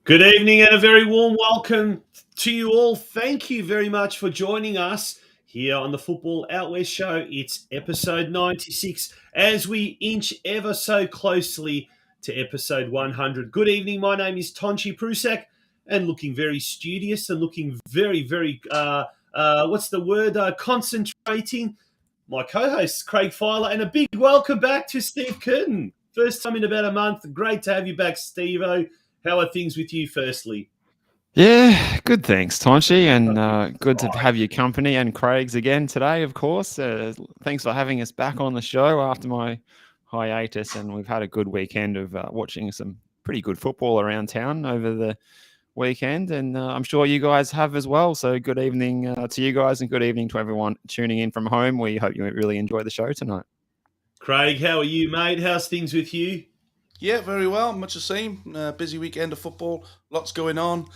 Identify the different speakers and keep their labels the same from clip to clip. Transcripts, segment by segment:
Speaker 1: Good evening and a very warm welcome to you all. Thank you very much for joining us here on the Football Out West Show. It's episode 96 as we inch ever so closely to episode 100. Good evening. My name is Tonchi Prusak and looking very studious and looking very, concentrating. My co-host, Craig Filer, and a big welcome back to Steve Curtin. First time in about a month. Great to have you back, Steve-O. How are things with you, firstly?
Speaker 2: Yeah, good, thanks, Tonchi, and good to have your company and Craig's again today, of course. Thanks for having us back on the show after my hiatus, and we've had a good weekend of watching some pretty good football around town over the weekend, and I'm sure you guys have as well. So good evening to you guys, and good evening to everyone tuning in from home. We hope you really enjoy the show tonight.
Speaker 1: Craig, how are you, mate? How's things with you?
Speaker 3: Yeah, very well. Much the same. Busy weekend of football. Lots going on.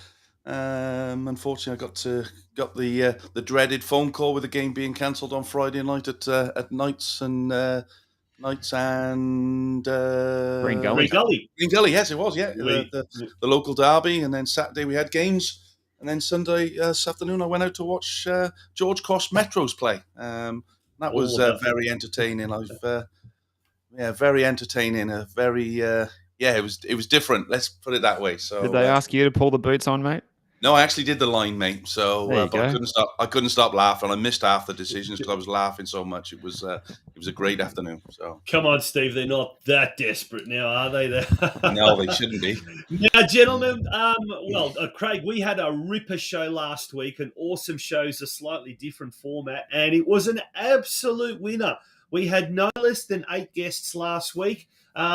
Speaker 3: Unfortunately, I got the dreaded phone call with the game being cancelled on Friday night at Knights and Green
Speaker 2: Gully.
Speaker 3: Green Gully, yes, it was. Yeah,
Speaker 1: Oui.
Speaker 3: the local derby, and then Saturday we had games, and then Sunday this afternoon I went out to watch George Cross Metros play. That was very entertaining. Very entertaining. It was different. Let's put it that way. So,
Speaker 2: did they ask you to pull the boots on, mate?
Speaker 3: No, I actually did the line, mate. So, but
Speaker 2: go.
Speaker 3: I couldn't stop laughing. I missed half the decisions because I was laughing so much. It was a great afternoon. So,
Speaker 1: come on, Steve. They're not that desperate now, are they?
Speaker 3: No, they shouldn't be.
Speaker 1: Now, gentlemen. Craig, we had a ripper show last week. An awesome show, a slightly different format, and it was an absolute winner. We had no less than 8 guests last week.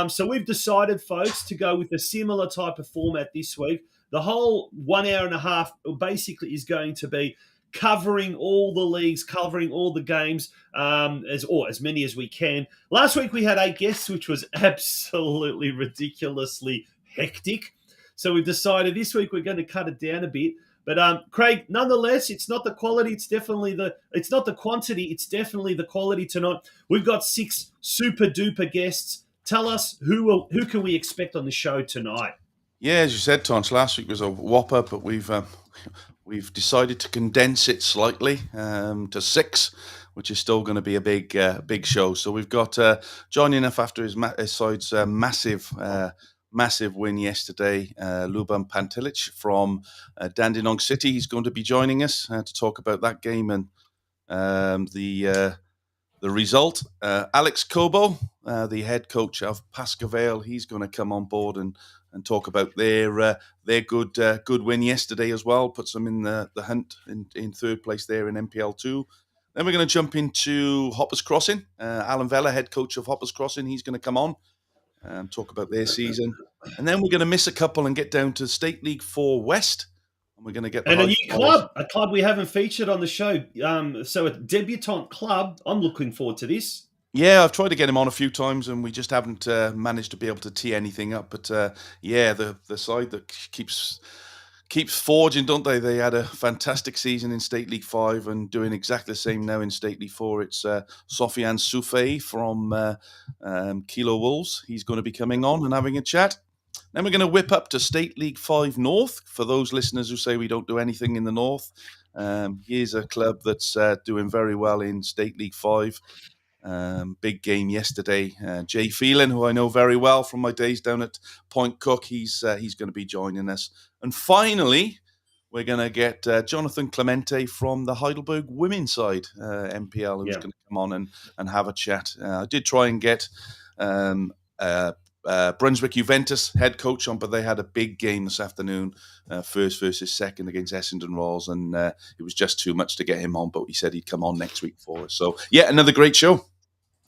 Speaker 1: So we've decided, folks, to go with a similar type of format this week. The whole 1 hour and a half basically is going to be covering all the leagues, covering all the games, as many as we can. Last week we had 8 guests, which was absolutely ridiculously hectic. So we've decided this week we're going to cut it down a bit. But Craig, nonetheless, it's not the quality. It's not the quantity. It's definitely the quality tonight. We've got 6 super duper guests. Tell us who can we expect on the show tonight?
Speaker 3: Yeah, as you said, Tons, last week was a whopper, but we've decided to condense it slightly to 6, which is still going to be a big show. So we've got joining us after his side's massive win yesterday, Ljuban Pantelic from Dandenong City. He's going to be joining us to talk about that game and the result. Alex Cobo, the head coach of Pascoe Vale, he's going to come on board and talk about their good win yesterday as well. Puts them in the hunt in third place there in NPL 2. Then we're going to jump into Hoppers Crossing. Alan Vella, head coach of Hoppers Crossing, he's going to come on and talk about their season. And then we're going to miss a couple and get down to State League 4 West. And we're going to get
Speaker 1: a new club, a club we haven't featured on the show. So a debutante club. I'm looking forward to this.
Speaker 3: Yeah, I've tried to get him on a few times and we just haven't managed to be able to tee anything up. But the side that keeps forging, don't they? They had a fantastic season in State League 5 and doing exactly the same now in State League 4. It's Sofiane Soufi from Keilor Wolves. He's going to be coming on and having a chat. Then we're going to whip up to State League 5 North. For those listeners who say we don't do anything in the North, here's a club that's doing very well in State League 5. Big game yesterday. Jay Phelan, who I know very well from my days down at Point Cook, he's going to be joining us. And finally, we're going to get Jonathan Clemente from the Heidelberg women's side, NPL, who's going to come on and have a chat. I did try and get Brunswick Juventus head coach on, but they had a big game this afternoon, first versus second against Essendon Royals, and it was just too much to get him on, but he said he'd come on next week for us. So, yeah, another great show.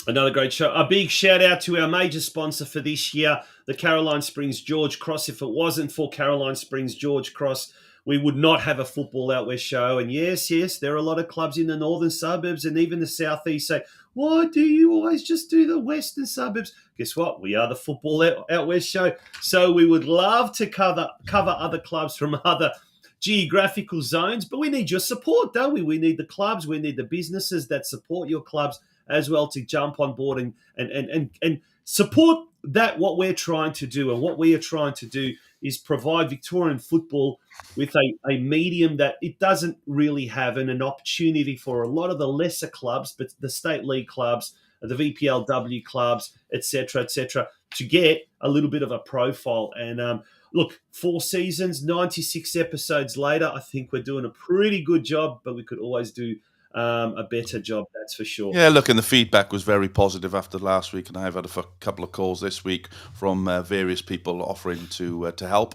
Speaker 1: Another great show. A big shout out to our major sponsor for this year, the Caroline Springs George Cross. If it wasn't for Caroline Springs George Cross, we would not have a Football Out West show. And yes, there are a lot of clubs in the northern suburbs and even the southeast say, why do you always just do the western suburbs? Guess what? We are the Football Out West show. So we would love to cover other clubs from other geographical zones, but we need your support, don't we? We need the clubs, we need the businesses that support your clubs as well to jump on board and support that what we're trying to do. And what we are trying to do is provide Victorian football with a medium that it doesn't really have, and an opportunity for a lot of the lesser clubs, but the state league clubs, the VPLW clubs, etc., to get a little bit of a profile. And look, 4 seasons, 96 episodes later, I think we're doing a pretty good job, but we could always do a better job, that's for sure.
Speaker 3: Yeah, look, and the feedback was very positive after last week, and I've had a couple of calls this week from various people offering to help.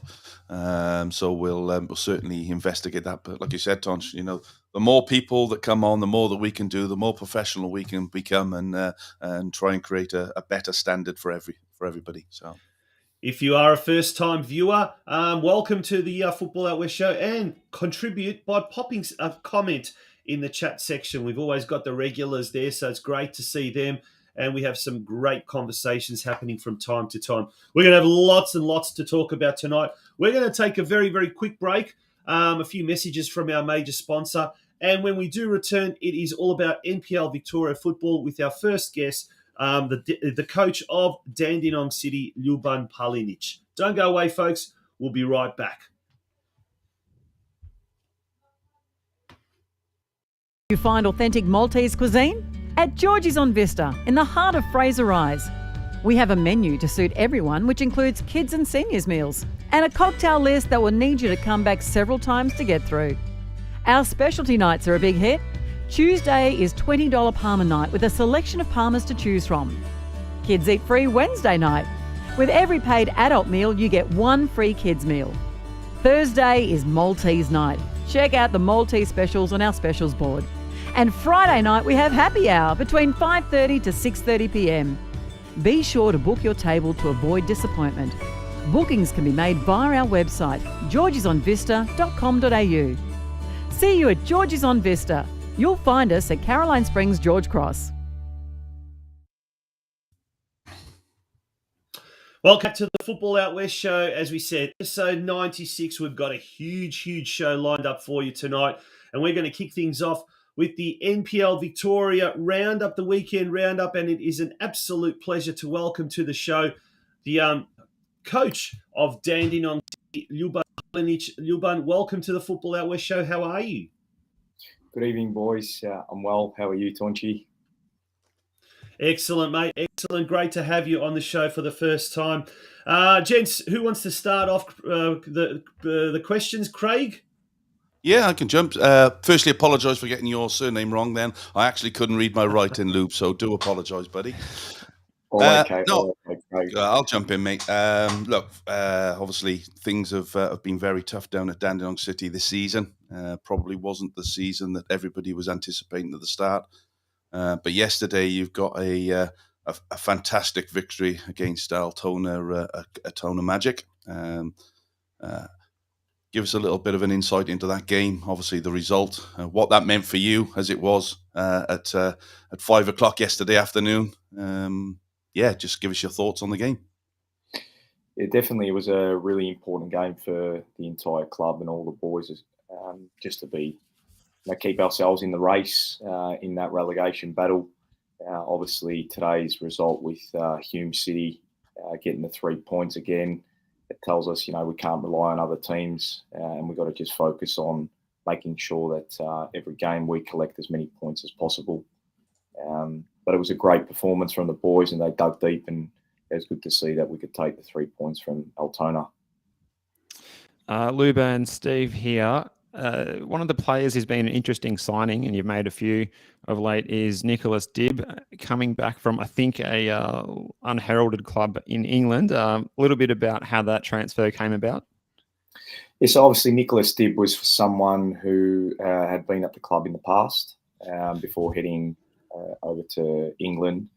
Speaker 3: So we'll certainly investigate that. But like you said, Tonch, the more people that come on, the more that we can do, the more professional we can become, and try and create a better standard for everybody. So,
Speaker 1: if you are a first-time viewer, welcome to the Football Out West show, and contribute by popping a comment in the chat section. We've always got the regulars there, so it's great to see them, and we have some great conversations happening from time to time. We're going to have lots and lots to talk about tonight. We're going to take a very, very quick break, a few messages from our major sponsor, and when we do return, it is all about NPL Victoria football with our first guest, the coach of Dandenong City, Ljuban Palinic. Don't go away, folks. We'll be right back.
Speaker 4: You find authentic Maltese cuisine? At Georgie's on Vista, in the heart of Fraser Rise. We have a menu to suit everyone, which includes kids and seniors meals, and a cocktail list that will need you to come back several times to get through. Our specialty nights are a big hit. Tuesday is $20 Palmer night with a selection of Palmers to choose from. Kids eat free Wednesday night. With every paid adult meal, you get 1 free kids meal. Thursday is Maltese night. Check out the Maltese specials on our specials board. And Friday night, we have happy hour between 5:30 to 6:30 p.m. Be sure to book your table to avoid disappointment. Bookings can be made via our website, georgesonvista.com.au. See you at George's on Vista. You'll find us at Caroline Springs, George Cross.
Speaker 1: Welcome to the Football Out West show. As we said, episode 96, we've got a huge show lined up for you tonight. And we're going to kick things off with the NPL Victoria Roundup, the weekend Roundup. And it is an absolute pleasure to welcome to the show the coach of Dandenong, Ljuban Palinic. Ljuban, welcome to the Football Out West show. How are you?
Speaker 5: Good evening, boys. I'm well. How are you, Tonchi?
Speaker 1: Excellent, mate. Excellent. Great to have you on the show for the first time. Gents, who wants to start off the questions? Craig?
Speaker 3: Yeah, I can jump. Firstly, apologise for getting your surname wrong then. I actually couldn't read my writing, Lube, so do apologise, buddy.
Speaker 5: Okay.
Speaker 3: I'll jump in, mate. Look, obviously, things have been very tough down at Dandenong City this season. Probably wasn't the season that everybody was anticipating at the start. But yesterday, you've got a fantastic victory against Altona Magic. Give us a little bit of an insight into that game. Obviously, the result, what that meant for you, as it was at 5 o'clock yesterday afternoon. Just give us your thoughts on the game.
Speaker 5: Yeah, definitely, it was a really important game for the entire club and all the boys, just to be. Keep ourselves in the race in that relegation battle. Obviously, today's result with Hume City getting the 3 points again, it tells us, we can't rely on other teams, and we've got to just focus on making sure that every game we collect as many points as possible. But it was a great performance from the boys, and they dug deep, and it was good to see that we could take the 3 points from Altona.
Speaker 2: Ljuban, Steve here. One of the players who's been an interesting signing, and you've made a few of late, is Nicholas Dibb, coming back from, I think, a unheralded club in England. A little bit about how that transfer came about.
Speaker 5: Yes, obviously Nicholas Dibb was someone who had been at the club in the past before heading over to England.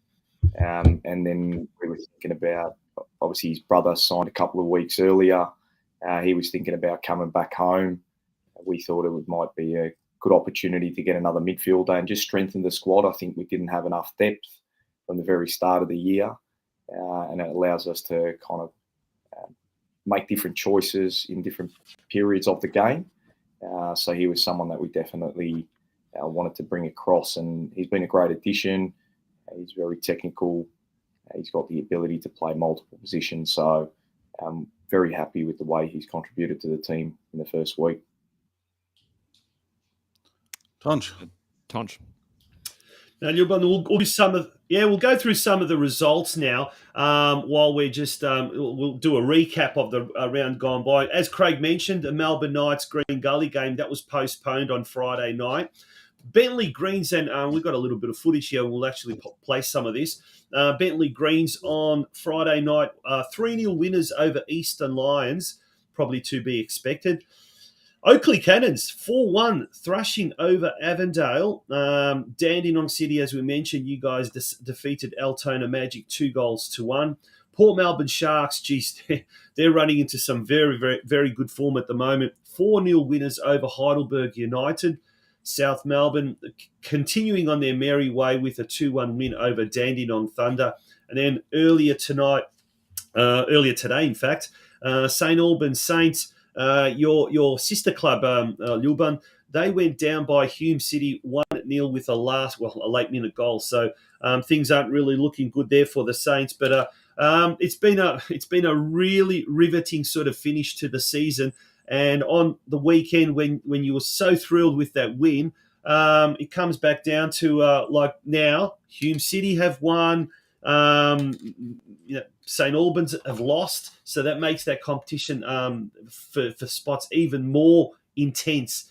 Speaker 5: And then we were thinking about, obviously his brother signed a couple of weeks earlier. He was thinking about coming back home. We thought it might be a good opportunity to get another midfielder and just strengthen the squad. I think we didn't have enough depth from the very start of the year. And it allows us to kind of make different choices in different periods of the game. So he was someone that we definitely wanted to bring across, and he's been a great addition. He's very technical. He's got the ability to play multiple positions. So I'm very happy with the way he's contributed to the team in the first week.
Speaker 3: Tonch.
Speaker 1: Now, Ljuban, we'll go through some of the results now. While we're just we'll do a recap of the round gone by. As Craig mentioned, the Melbourne Knights Green Gully game that was postponed on Friday night. Bentley Greens, and we've got a little bit of footage here. We'll actually play some of this. Bentley Greens on Friday night, 3-0 winners over Eastern Lions, probably to be expected. Oakley Cannons, 4-1 thrashing over Avondale. Dandenong City, as we mentioned, you guys defeated Altona Magic 2-1. Port Melbourne Sharks, geez, they're running into some very, very, very good form at the moment. 4-0 winners over Heidelberg United. South Melbourne continuing on their merry way with a 2-1 win over Dandenong Thunder. And then earlier today, in fact, St Albans Saints, your sister club, Ljuban, they went down by Hume City 1-0 with a late-minute goal. So things aren't really looking good there for the Saints. But it's been a really riveting sort of finish to the season. And on the weekend, when you were so thrilled with that win, it comes back down to like now, Hume City have won. St Albans have lost, so that makes that competition for spots even more intense.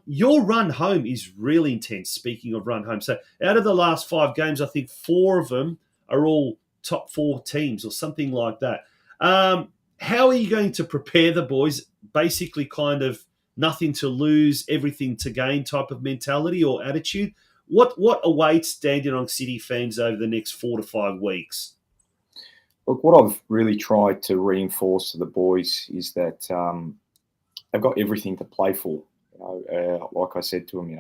Speaker 1: Your run home is really intense, speaking of run home. So out of the last 5 games, I think 4 of them are all top 4 teams or something like that. How are you going to prepare the boys? Basically kind of nothing to lose, everything to gain type of mentality or attitude. What awaits Dandenong City fans over the next 4 to 5 weeks?
Speaker 5: Look, what I've really tried to reinforce to the boys is that they've got everything to play for. Like I said to them,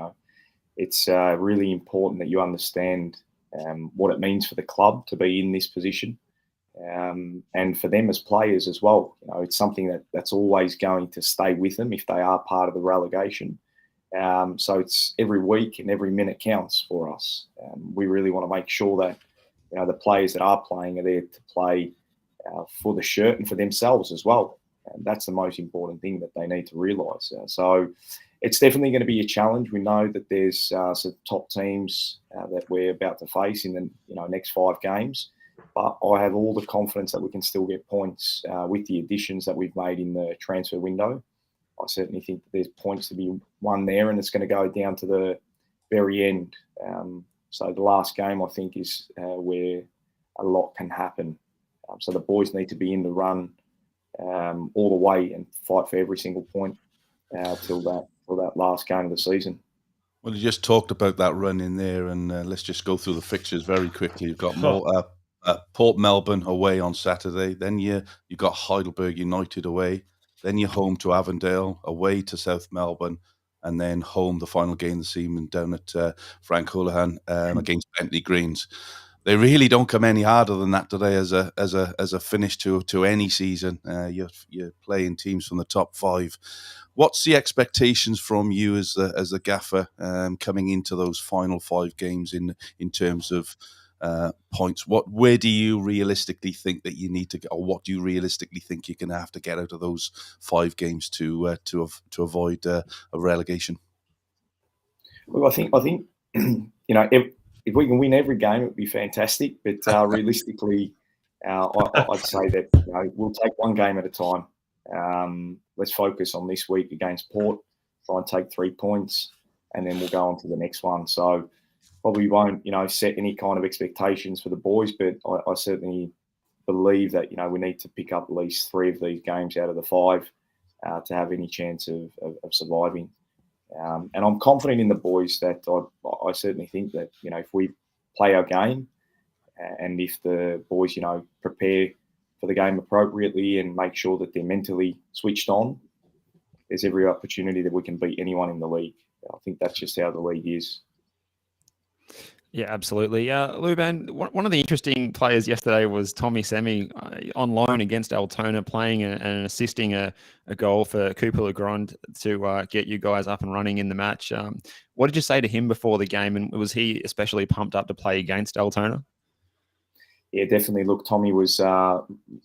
Speaker 5: it's really important that you understand what it means for the club to be in this position, and for them as players as well. It's something that's always going to stay with them if they are part of the relegation. So it's every week and every minute counts for us. We really want to make sure that the players that are playing are there to play for the shirt and for themselves as well. And that's the most important thing that they need to realise. So it's definitely going to be a challenge. We know that there's some top teams that we're about to face in the next 5 games. But I have all the confidence that we can still get points with the additions that we've made in the transfer window. I certainly think that there's points to be won there, and it's going to go down to the very end. So the last game, I think, is where a lot can happen. So the boys need to be in the run all the way and fight for every single point till that last game of the season.
Speaker 3: Well, you just talked about that run in there, and let's just go through the fixtures very quickly. You've got more Port Melbourne away on Saturday. Then you got Heidelberg United away. Then you're home to Avondale, away to South Melbourne, and then home the final game of the season down at Frank Houlihan against Bentley Greens. They really don't come any harder than that today as a finish to any season. You're playing teams from the top 5. What's the expectations from you as a gaffer coming into those final 5 games in terms of points? Where do you realistically think that you need to go, or what do you realistically think you're going to have to get out of those 5 games to avoid a relegation?
Speaker 5: Well, I think if we can win every game, it would be fantastic. But realistically, I'd say that we'll take one game at a time. Let's focus on this week against Port, try and take 3 points, and then we'll go on to the next one. So probably won't, set any kind of expectations for the boys, but I certainly believe that, we need to pick up at least 3 of these games out of the 5 to have any chance of surviving. And I'm confident in the boys that I certainly think that, if we play our game and if the boys, prepare for the game appropriately and make sure that they're mentally switched on, there's every opportunity that we can beat anyone in the league. I think that's just how the league is.
Speaker 2: Yeah, absolutely. Ljuban, one of the interesting players yesterday was Tommy Semi on loan against Altona, playing and assisting a goal for Cooper Legrand to get you guys up and running in the match. What did you say to him before the game, and was he especially pumped up to play against Altona?
Speaker 5: Yeah, definitely. Look, Tommy was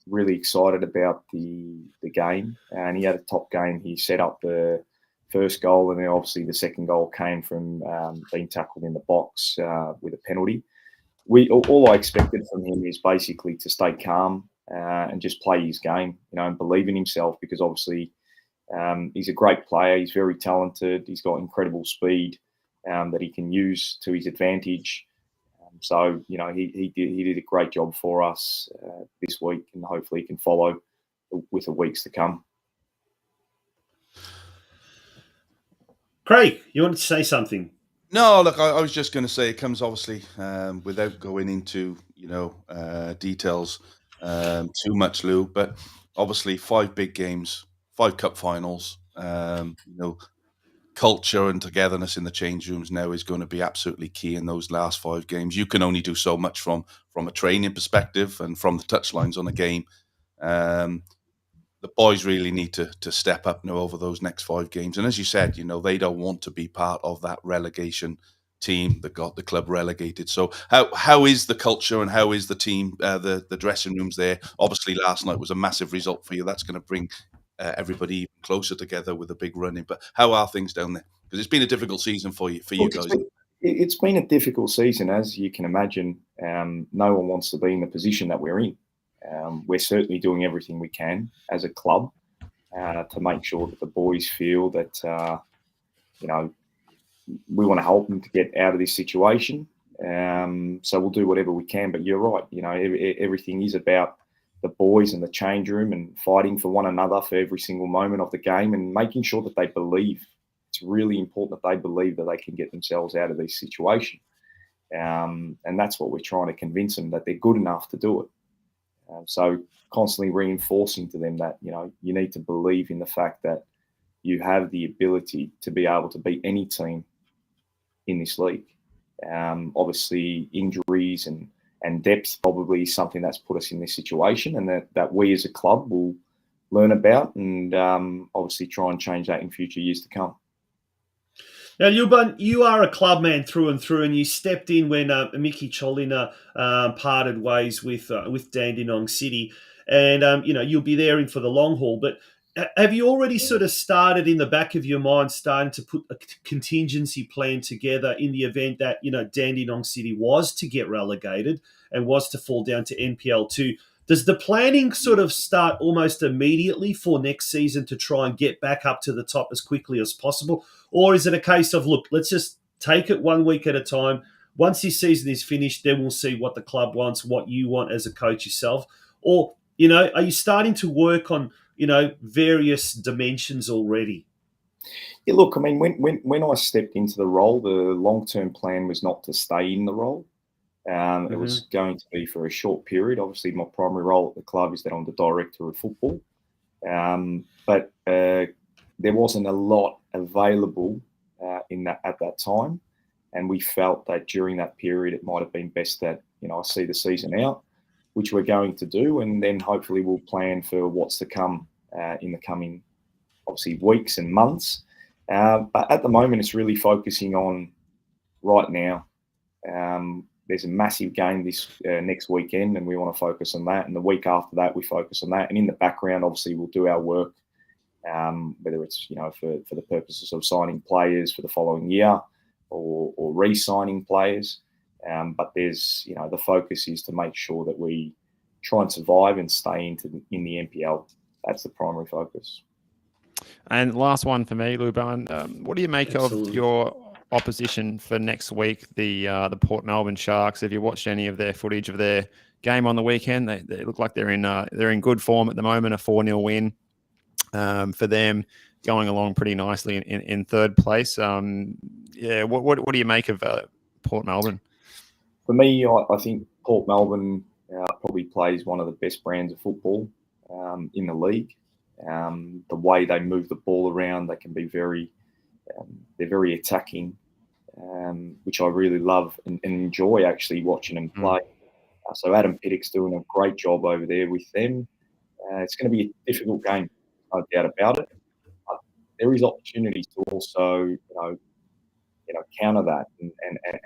Speaker 5: really excited about the game, and he had a top game. He set up the first goal, and then obviously the second goal came from being tackled in the box with a penalty. All I expected from him is basically to stay calm and just play his game, and believe in himself, because obviously he's a great player. He's very talented. He's got incredible speed that he can use to his advantage. So, he did a great job for us this week, and hopefully he can follow with the weeks to come.
Speaker 1: Craig, you wanted to say something?
Speaker 3: No, look, I was just going to say it comes obviously without going into details too much, Lou. But obviously 5 big games, 5 cup finals. Culture and togetherness in the change rooms now is going to be absolutely key in those last 5 games. You can only do so much from a training perspective and from the touchlines on a game. The boys really need to step up now over those next 5 games. And as you said, they don't want to be part of that relegation team that got the club relegated. So how is the culture and how is the team, the dressing rooms there? Obviously, last night was a massive result for you. That's going to bring everybody even closer together with a big run in. But how are things down there? Because it's been a difficult season for you guys.
Speaker 5: It's been a difficult season, as you can imagine. No one wants to be in the position that we're in. We're certainly doing everything we can as a club to make sure that the boys feel that, we want to help them to get out of this situation. So we'll do whatever we can. But you're right. Everything is about the boys in the change room and fighting for one another for every single moment of the game and making sure that they believe. It's really important that they believe that they can get themselves out of this situation. And that's what we're trying to convince them, that they're good enough to do it. So constantly reinforcing to them that, you need to believe in the fact that you have the ability to be able to beat any team in this league. Obviously, injuries and depth probably is something that's put us in this situation, and that we as a club will learn about and obviously try and change that in future years to come.
Speaker 1: Now, Ljuban, you are a club man through and through, and you stepped in when Miki Cholina parted ways with Dandenong City, and you'll be there in for the long haul. But have you already sort of started in the back of your mind, starting to put a contingency plan together in the event that Dandenong City was to get relegated and was to fall down to NPL 2? Does the planning sort of start almost immediately for next season to try and get back up to the top as quickly as possible? Or is it a case of, look, let's just take it 1 week at a time. Once this season is finished, then we'll see what the club wants, what you want as a coach yourself. Or, are you starting to work on, various dimensions already?
Speaker 5: Yeah, look, I mean, when I stepped into the role, the long-term plan was not to stay in the role. It was going to be for a short period. Obviously, my primary role at the club is that I'm the director of football. But there wasn't a lot available at that time. And we felt that during that period, it might have been best that, I see the season out, which we're going to do. And then hopefully we'll plan for what's to come in the coming, obviously, weeks and months. But at the moment, it's really focusing on right now. There's a massive game this next weekend, and we want to focus on that. And the week after that, we focus on that. And in the background, obviously, we'll do our work, whether it's for the purposes of signing players for the following year or re-signing players. But there's, the focus is to make sure that we try and survive and stay in the NPL. That's the primary focus.
Speaker 2: And last one for me, Ljuban. What do you make of your opposition for next week, the Port Melbourne Sharks? Have you watched any of their footage of their game on the weekend? They look like they're in good form at the moment. A 4-0 win for them, going along pretty nicely in third place. What do you make of Port Melbourne?
Speaker 5: For me, I think Port Melbourne probably plays one of the best brands of football in the league. The way they move the ball around, they can be they're very attacking, which I really love and enjoy actually watching them play. So Adam Pittock's doing a great job over there with them. It's going to be a difficult game, no doubt about it. But there is opportunities to also, counter that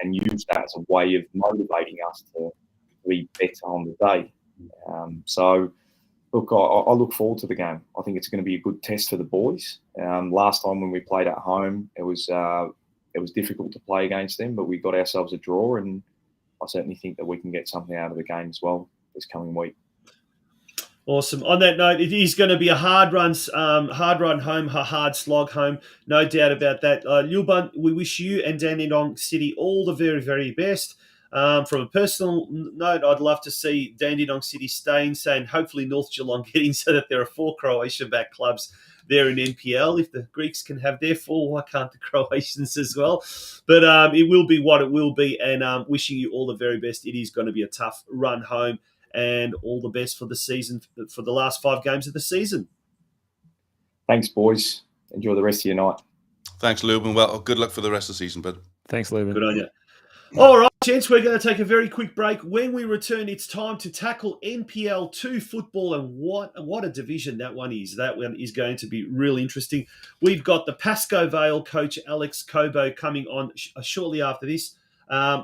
Speaker 5: and use that as a way of motivating us to be better on the day. So, look, I look forward to the game. I think it's going to be a good test for the boys. Last time when we played at home, it was difficult to play against them, but we got ourselves a draw, and I certainly think that we can get something out of the game as well this coming week.
Speaker 1: Awesome. On that note, it is going to be a hard run home, a hard slog home, no doubt about that. Ljuban, we wish you and Dandenong City all the very, very best. From a personal note, I'd love to see Dandenong City stay and hopefully North Geelong get in so that there are 4 Croatian-backed clubs there in NPL. If the Greeks can have their 4, why can't the Croatians as well? But it will be what it will be, and wishing you all the very best. It is going to be a tough run home, and all the best for the season, for the last 5 games of the season.
Speaker 5: Thanks, boys. Enjoy the rest of your night.
Speaker 3: Thanks, Ljuban. Well, good luck for the rest of the season, bud.
Speaker 2: Thanks, Ljuban.
Speaker 1: Good on you. All right, gents, we're going to take a very quick break. When we return, it's time to tackle NPL 2 football, and what a division that one is. That one is going to be really interesting. We've got the Pascoe Vale coach, Alex Cobo, coming on shortly after this.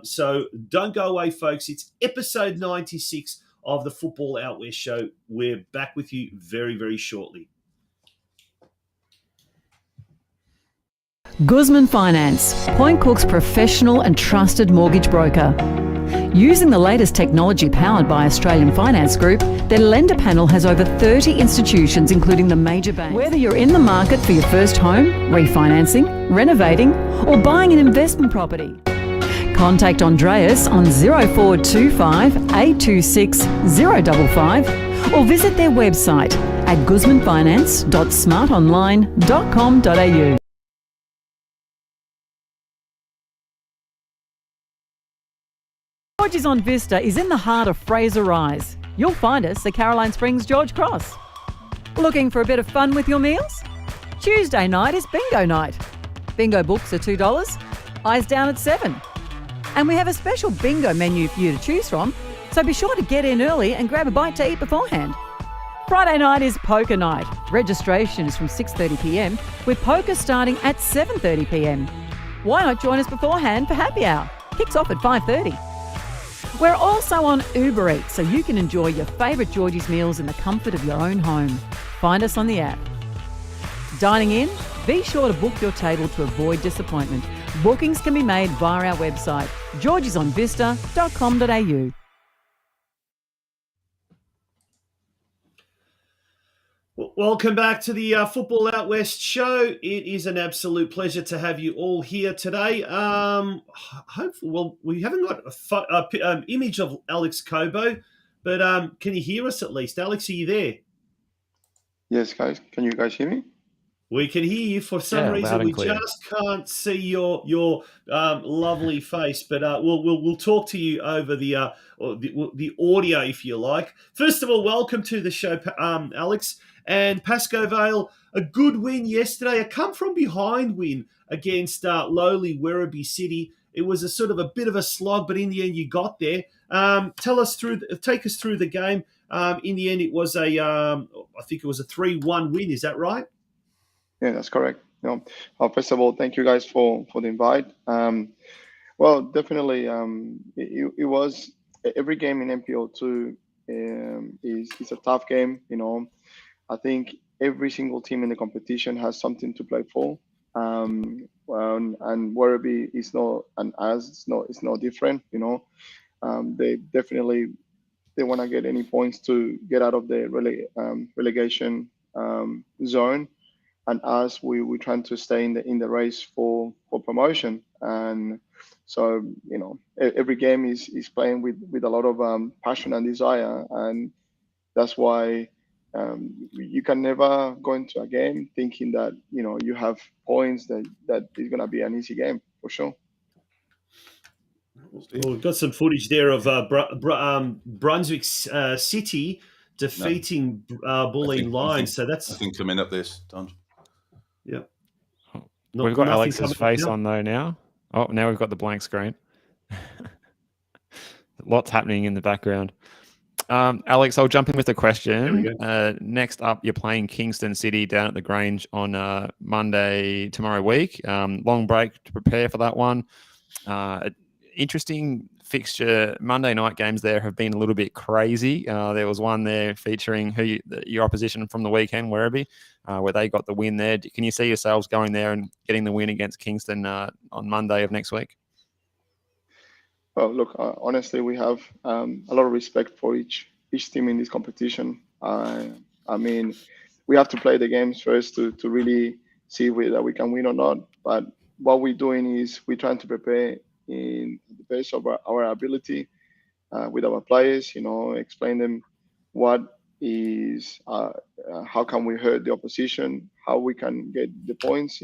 Speaker 1: So don't go away, folks. It's episode 96 of the Football Out West show. We're back with you very, very shortly.
Speaker 4: Guzman Finance, Point Cook's professional and trusted mortgage broker. Using the latest technology powered by Australian Finance Group, their lender panel has over 30 institutions, including the major banks. Whether you're in the market for your first home, refinancing, renovating, or buying an investment property, contact Andreas on 0425 826 055 or visit their website at guzmanfinance.smartonline.com.au. George's on Vista is in the heart of Fraser Rise. You'll find us at Caroline Springs George Cross. Looking for a bit of fun with your meals? Tuesday night is bingo night. Bingo books are $2, eyes down at $7. And we have a special bingo menu for you to choose from, so be sure to get in early and grab a bite to eat beforehand. Friday night is poker night. Registration is from 6:30pm, with poker starting at 7:30pm. Why not join us beforehand for happy hour? Kicks off at 5:30. We're also on Uber Eats, so you can enjoy your favourite Georgie's meals in the comfort of your own home. Find us on the app. Dining in? Be sure to book your table to avoid disappointment. Bookings can be made via our website, georgiesonvista.com.au.
Speaker 1: Welcome back to the Football Out West show. It is an absolute pleasure to have you all here today. Hopefully, well, we haven't got an image of Alex Cobo, but can you hear us at least? Alex, are you there?
Speaker 6: Yes, guys. Can you guys hear me?
Speaker 1: We can hear you. For some reason, we
Speaker 2: clear.
Speaker 1: just can't see your lovely face, but we'll talk to you over the audio if you like. First of all, welcome to the show, Alex. And Pascoe Vale, a good win yesterday, a come-from-behind win against lowly Werribee City. It was a sort of a bit of a slog, but in the end you got there. Take us through the game. In the end, it was I think it was a 3-1 win. Is that right?
Speaker 6: Yeah, that's correct. First of all, thank you guys for the invite. Well, definitely, it was every game in NPL2 is a tough game. I think every single team in the competition has something to play for. and Werribee is not, and us it's not different. They definitely they want to get any points to get out of the relegation zone, and us we're trying to stay in the race for promotion. And so every game is playing with a lot of passion and desire, and that's why you can never go into a game thinking that you have points that is going to be an easy game for sure.
Speaker 1: Well, we've got some footage there of Brunswick City defeating Bulleen Lions. So that's
Speaker 3: nothing coming up this, Don.
Speaker 1: Yeah.
Speaker 2: We've got Alex's face on though now. Oh, now we've got the blank screen. Lots happening in the background. Alex, I'll jump in with a question. Next up, you're playing Kingston City down at the Grange on Monday tomorrow week. Long break to prepare for that one. Interesting fixture. Monday night games there have been a little bit crazy. There was one there featuring your opposition from the weekend, Werribee, where they got the win there. Can you see yourselves going there and getting the win against Kingston on Monday of next week?
Speaker 6: Well, look, honestly, we have a lot of respect for each team in this competition. I mean, we have to play the games first to really see whether we can win or not. But what we're doing is we're trying to prepare in the best of our ability with our players. Explain them what is, how can we hurt the opposition, how we can get the points.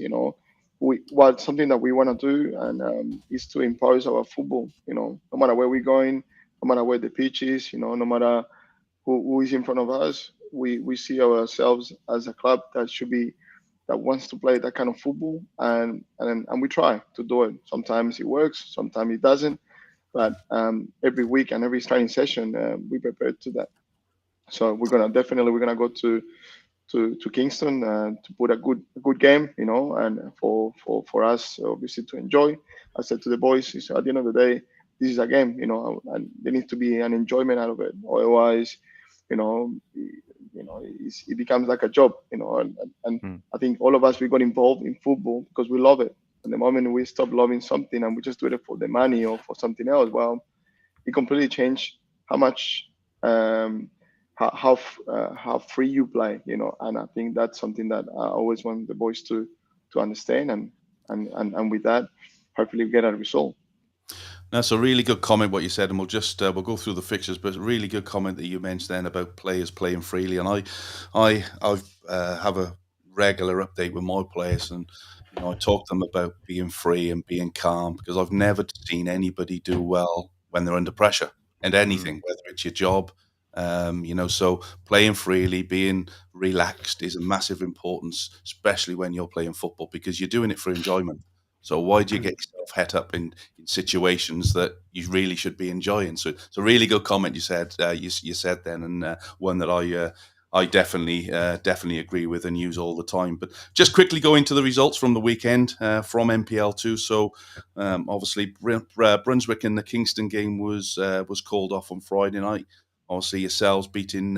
Speaker 6: Something that we want to do, and is to impose our football. No matter where we're going, no matter where the pitch is, no matter who is in front of us, we see ourselves as a club that wants to play that kind of football, and we try to do it. Sometimes it works, sometimes it doesn't, but every week and every training session, we prepare to that. So we're gonna go to Kingston to put a good game, and for us obviously to enjoy. I said to the boys, at the end of the day, this is a game, and there needs to be an enjoyment out of it. Otherwise, it becomes like a job, and I think all of us, we got involved in football because we love it. And the moment we stop loving something and we just do it for the money or for something else, well, it completely changed how much how free you play, and I think that's something that I always want the boys to understand, and with that, hopefully we get a result.
Speaker 3: That's a really good comment what you said, and we'll go through the fixtures, but a really good comment that you mentioned then about players playing freely. And I have a regular update with my players, and I talk to them about being free and being calm, because I've never seen anybody do well when they're under pressure and anything, whether it's your job. So playing freely, being relaxed is a massive importance, especially when you're playing football, because you're doing it for enjoyment. So why do you get yourself het up in situations that you really should be enjoying? So it's a really good comment you said. You said then, and one that I definitely agree with and use all the time. But just quickly go into the results from the weekend from MPL2. So obviously Brunswick and the Kingston game was called off on Friday night. Obviously, yourselves beating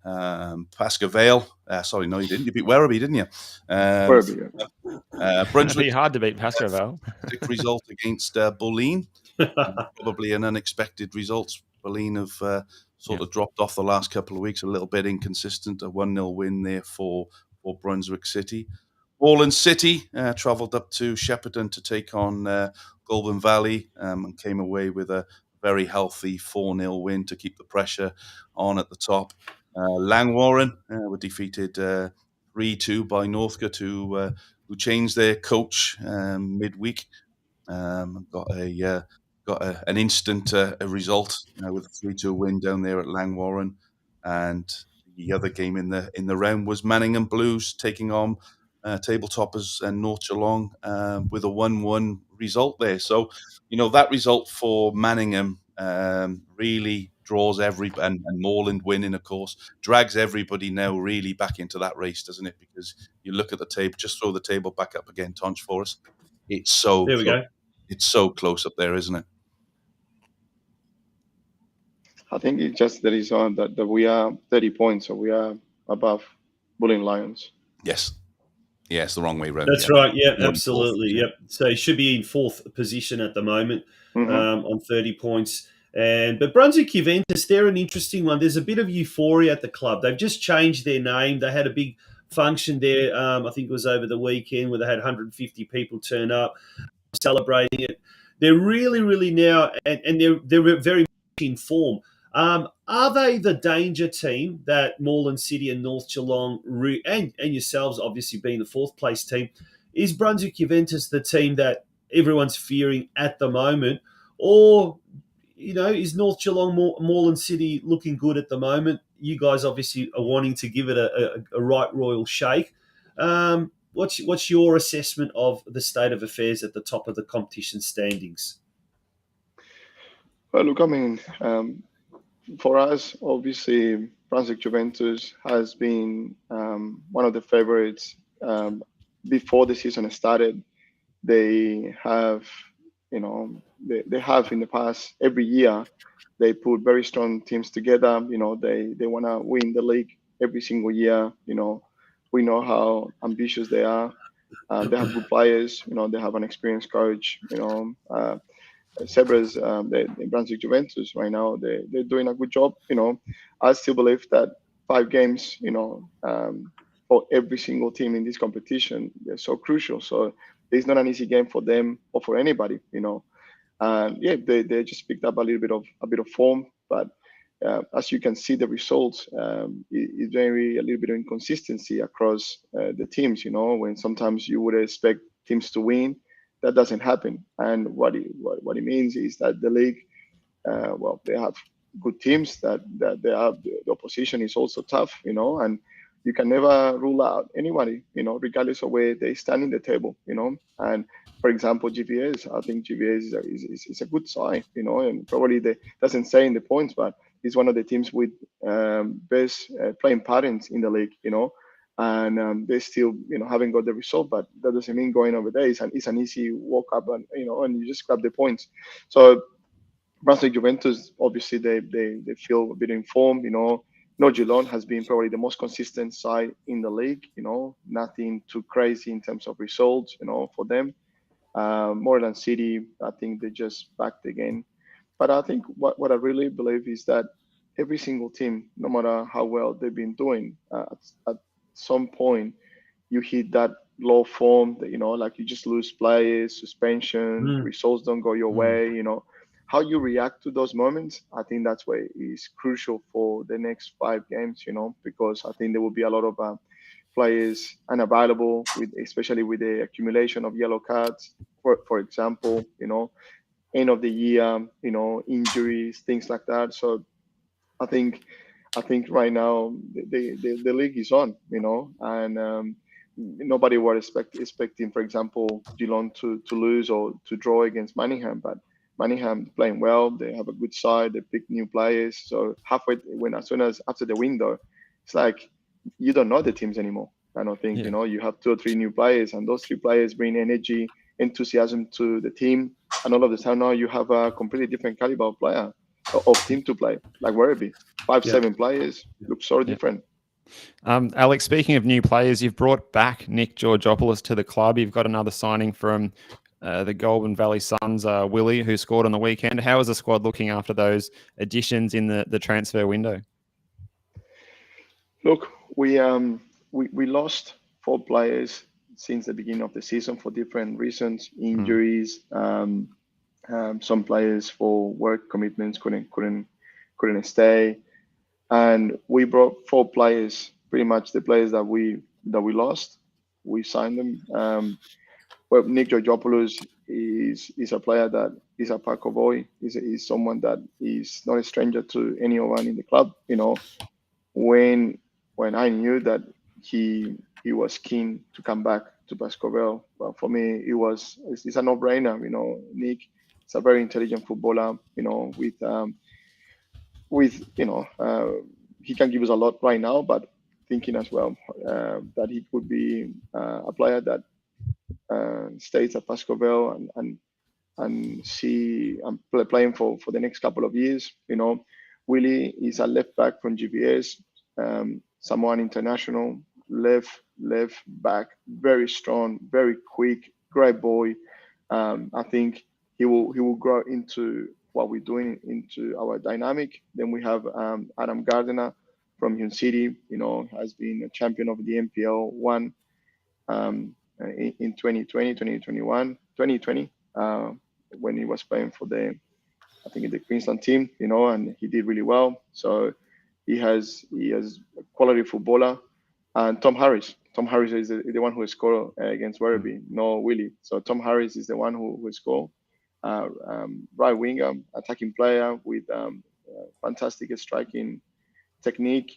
Speaker 3: Pascoe Vale. Sorry, no, you didn't. You beat Werribee, didn't you?
Speaker 6: Werribee, yeah.
Speaker 2: Brunswick. It'd be hard to beat Pascoe Vale.
Speaker 3: Result against Bulleen. Probably an unexpected result. Bulleen have sort of dropped off the last couple of weeks, a little bit inconsistent. A 1-0 win there for Brunswick City. Orland City travelled up to Shepparton to take on Goulburn Valley and came away with a very healthy 4-0 win to keep the pressure on at the top. Langwarren were defeated 3-2 by Northcote, who changed their coach midweek. Got an instant result with a 3-2 win down there at Langwarren. And the other game in the round was Manningham Blues taking on tabletoppers and North Geelong with a 1-1 result there. So, that result for Manningham really draws and Moreland winning, of course, drags everybody now really back into that race, doesn't it? Because you look at the table, just throw the table back up again, Tonch, for us. It's so
Speaker 1: there we go.
Speaker 3: It's so close up there, isn't it?
Speaker 6: I think it's just that is on that we are 30 points, so we are above Bulleen Lions.
Speaker 3: Yes. Yeah, it's the wrong way round.
Speaker 1: That's
Speaker 3: yeah.
Speaker 1: right. Yeah,
Speaker 3: Yeah.
Speaker 1: absolutely.
Speaker 3: Yeah.
Speaker 1: Yep. So he should be in fourth position at the moment on 30 points. But Brunswick Juventus, they're an interesting one. There's a bit of euphoria at the club. They've just changed their name. They had a big function there. I think it was over the weekend where they had 150 people turn up celebrating it. They're really, really now, and they're very much in form. Are they the danger team that Moreland City and North Geelong and yourselves obviously being the fourth place team? Is Brunswick Juventus the team that everyone's fearing at the moment, or is North Geelong, Moreland City looking good at the moment? You guys obviously are wanting to give it a right royal shake. What's your assessment of the state of affairs at the top of the competition standings?
Speaker 6: Well, look, I mean, for us, obviously, Brunswick Juventus has been one of the favourites before the season started. They have, they have in the past every year. They put very strong teams together. They want to win the league every single year. We know how ambitious they are. They have good players. They have an experienced coach. Sebres, the Brunswick Juventus right now, they're doing a good job. I still believe that 5 games, for every single team in this competition, they're so crucial. So it's not an easy game for them or for anybody. They just picked up a bit of form, but as you can see, the results is very a little bit of inconsistency across the teams. When sometimes you would expect teams to win, that doesn't happen. And what it means is that the league, they have good teams that they have. The opposition is also tough, and you can never rule out anybody, regardless of where they stand in the table, And for example, GVS, I think GVS is a good side, and probably doesn't say in the points, but it's one of the teams with best playing patterns in the league, and they still, haven't got the result, but that doesn't mean going over there. It's an easy walk up, and and you just grab the points. So Brunswick Juventus, obviously, they feel a bit informed, North Geelong has been probably the most consistent side in the league, nothing too crazy in terms of results, for them. Moreland City, I think they just backed again. But I think what I really believe is that every single team, no matter how well they've been doing, at some point you hit that low form that, like you just lose players, suspension, results don't go your way, How you react to those moments, I think that's why is crucial for the next 5 games, because I think there will be a lot of players unavailable, especially with the accumulation of yellow cards, for example, end of the year, injuries, things like that. So I think right now the league is on, and nobody was expecting, for example, Geelong to lose or to draw against Manningham, but Manningham playing well. They have a good side. They pick new players. So halfway, as soon as after the window, it's like you don't know the teams anymore. I don't think you have 2 or 3 new players, and those 3 players bring energy, enthusiasm to the team, and all of the time now you have a completely different caliber of player of team to play. Like Werribee, 5-7 players look so different.
Speaker 2: Alex, speaking of new players, you've brought back Nick Georgopoulos to the club. You've got another signing from the Goulburn Valley Suns, Willie, who scored on the weekend. How is the squad looking after those additions in the transfer window?
Speaker 6: Look, we lost 4 players since the beginning of the season for different reasons, injuries. Some players for work commitments couldn't stay, and we brought 4 players. Pretty much the players that we lost, we signed them. Well, Nick Georgopoulos is a player that is a Paco boy. Is someone that is not a stranger to anyone in the club. When I knew that he was keen to come back to Pascoe, well, for me it's a no-brainer. Nick is a very intelligent footballer. He can give us a lot right now, but thinking as well that he could be a player that stays at Pascoe and see playing for the next couple of years. Willie is a left back from GVS, Samoan international, left left back, very strong, very quick, great boy. I think he will grow into what we're doing, into our dynamic. Then we have Adam Gardiner from Hume City, has been a champion of the NPL one in 2020, 2021, 2020, when he was playing for I think the Queensland team, and he did really well. So he has a quality footballer. And Tom Harris is the one who scored against Werribee, no Willie. So Tom Harris is the one who scored. Right winger, attacking player with fantastic striking technique,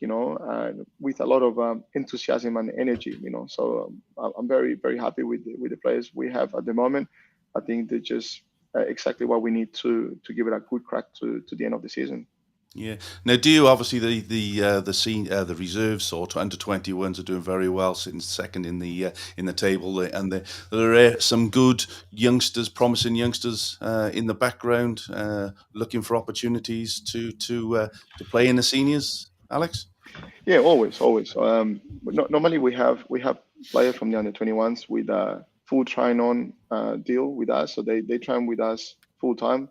Speaker 6: with a lot of enthusiasm and energy, So I'm very, very happy with the players we have at the moment. I think they're just exactly what we need to give it a good crack to the end of the season.
Speaker 3: Yeah. Now, do you obviously the reserves sort under 21s are doing very well, sitting second in the table, and there are some good youngsters, promising youngsters in the background, looking for opportunities to play in the seniors. Alex?
Speaker 6: Yeah, always. Normally we have players from the under 21s with a full train-on deal with us, so they train with us full time.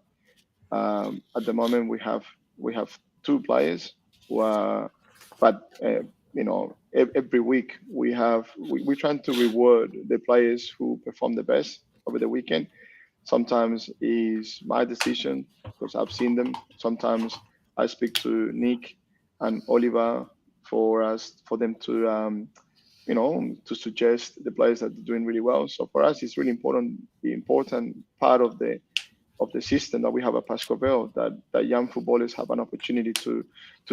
Speaker 6: At the moment, we have 2 players who are, but every week we're trying to reward the players who perform the best over the weekend. Sometimes it's my decision because I've seen them. Sometimes I speak to Nick and Oliver for them to to suggest the players that are doing really well. So for us, it's really important, the important part of the system that we have at Pascoe, that young footballers have an opportunity to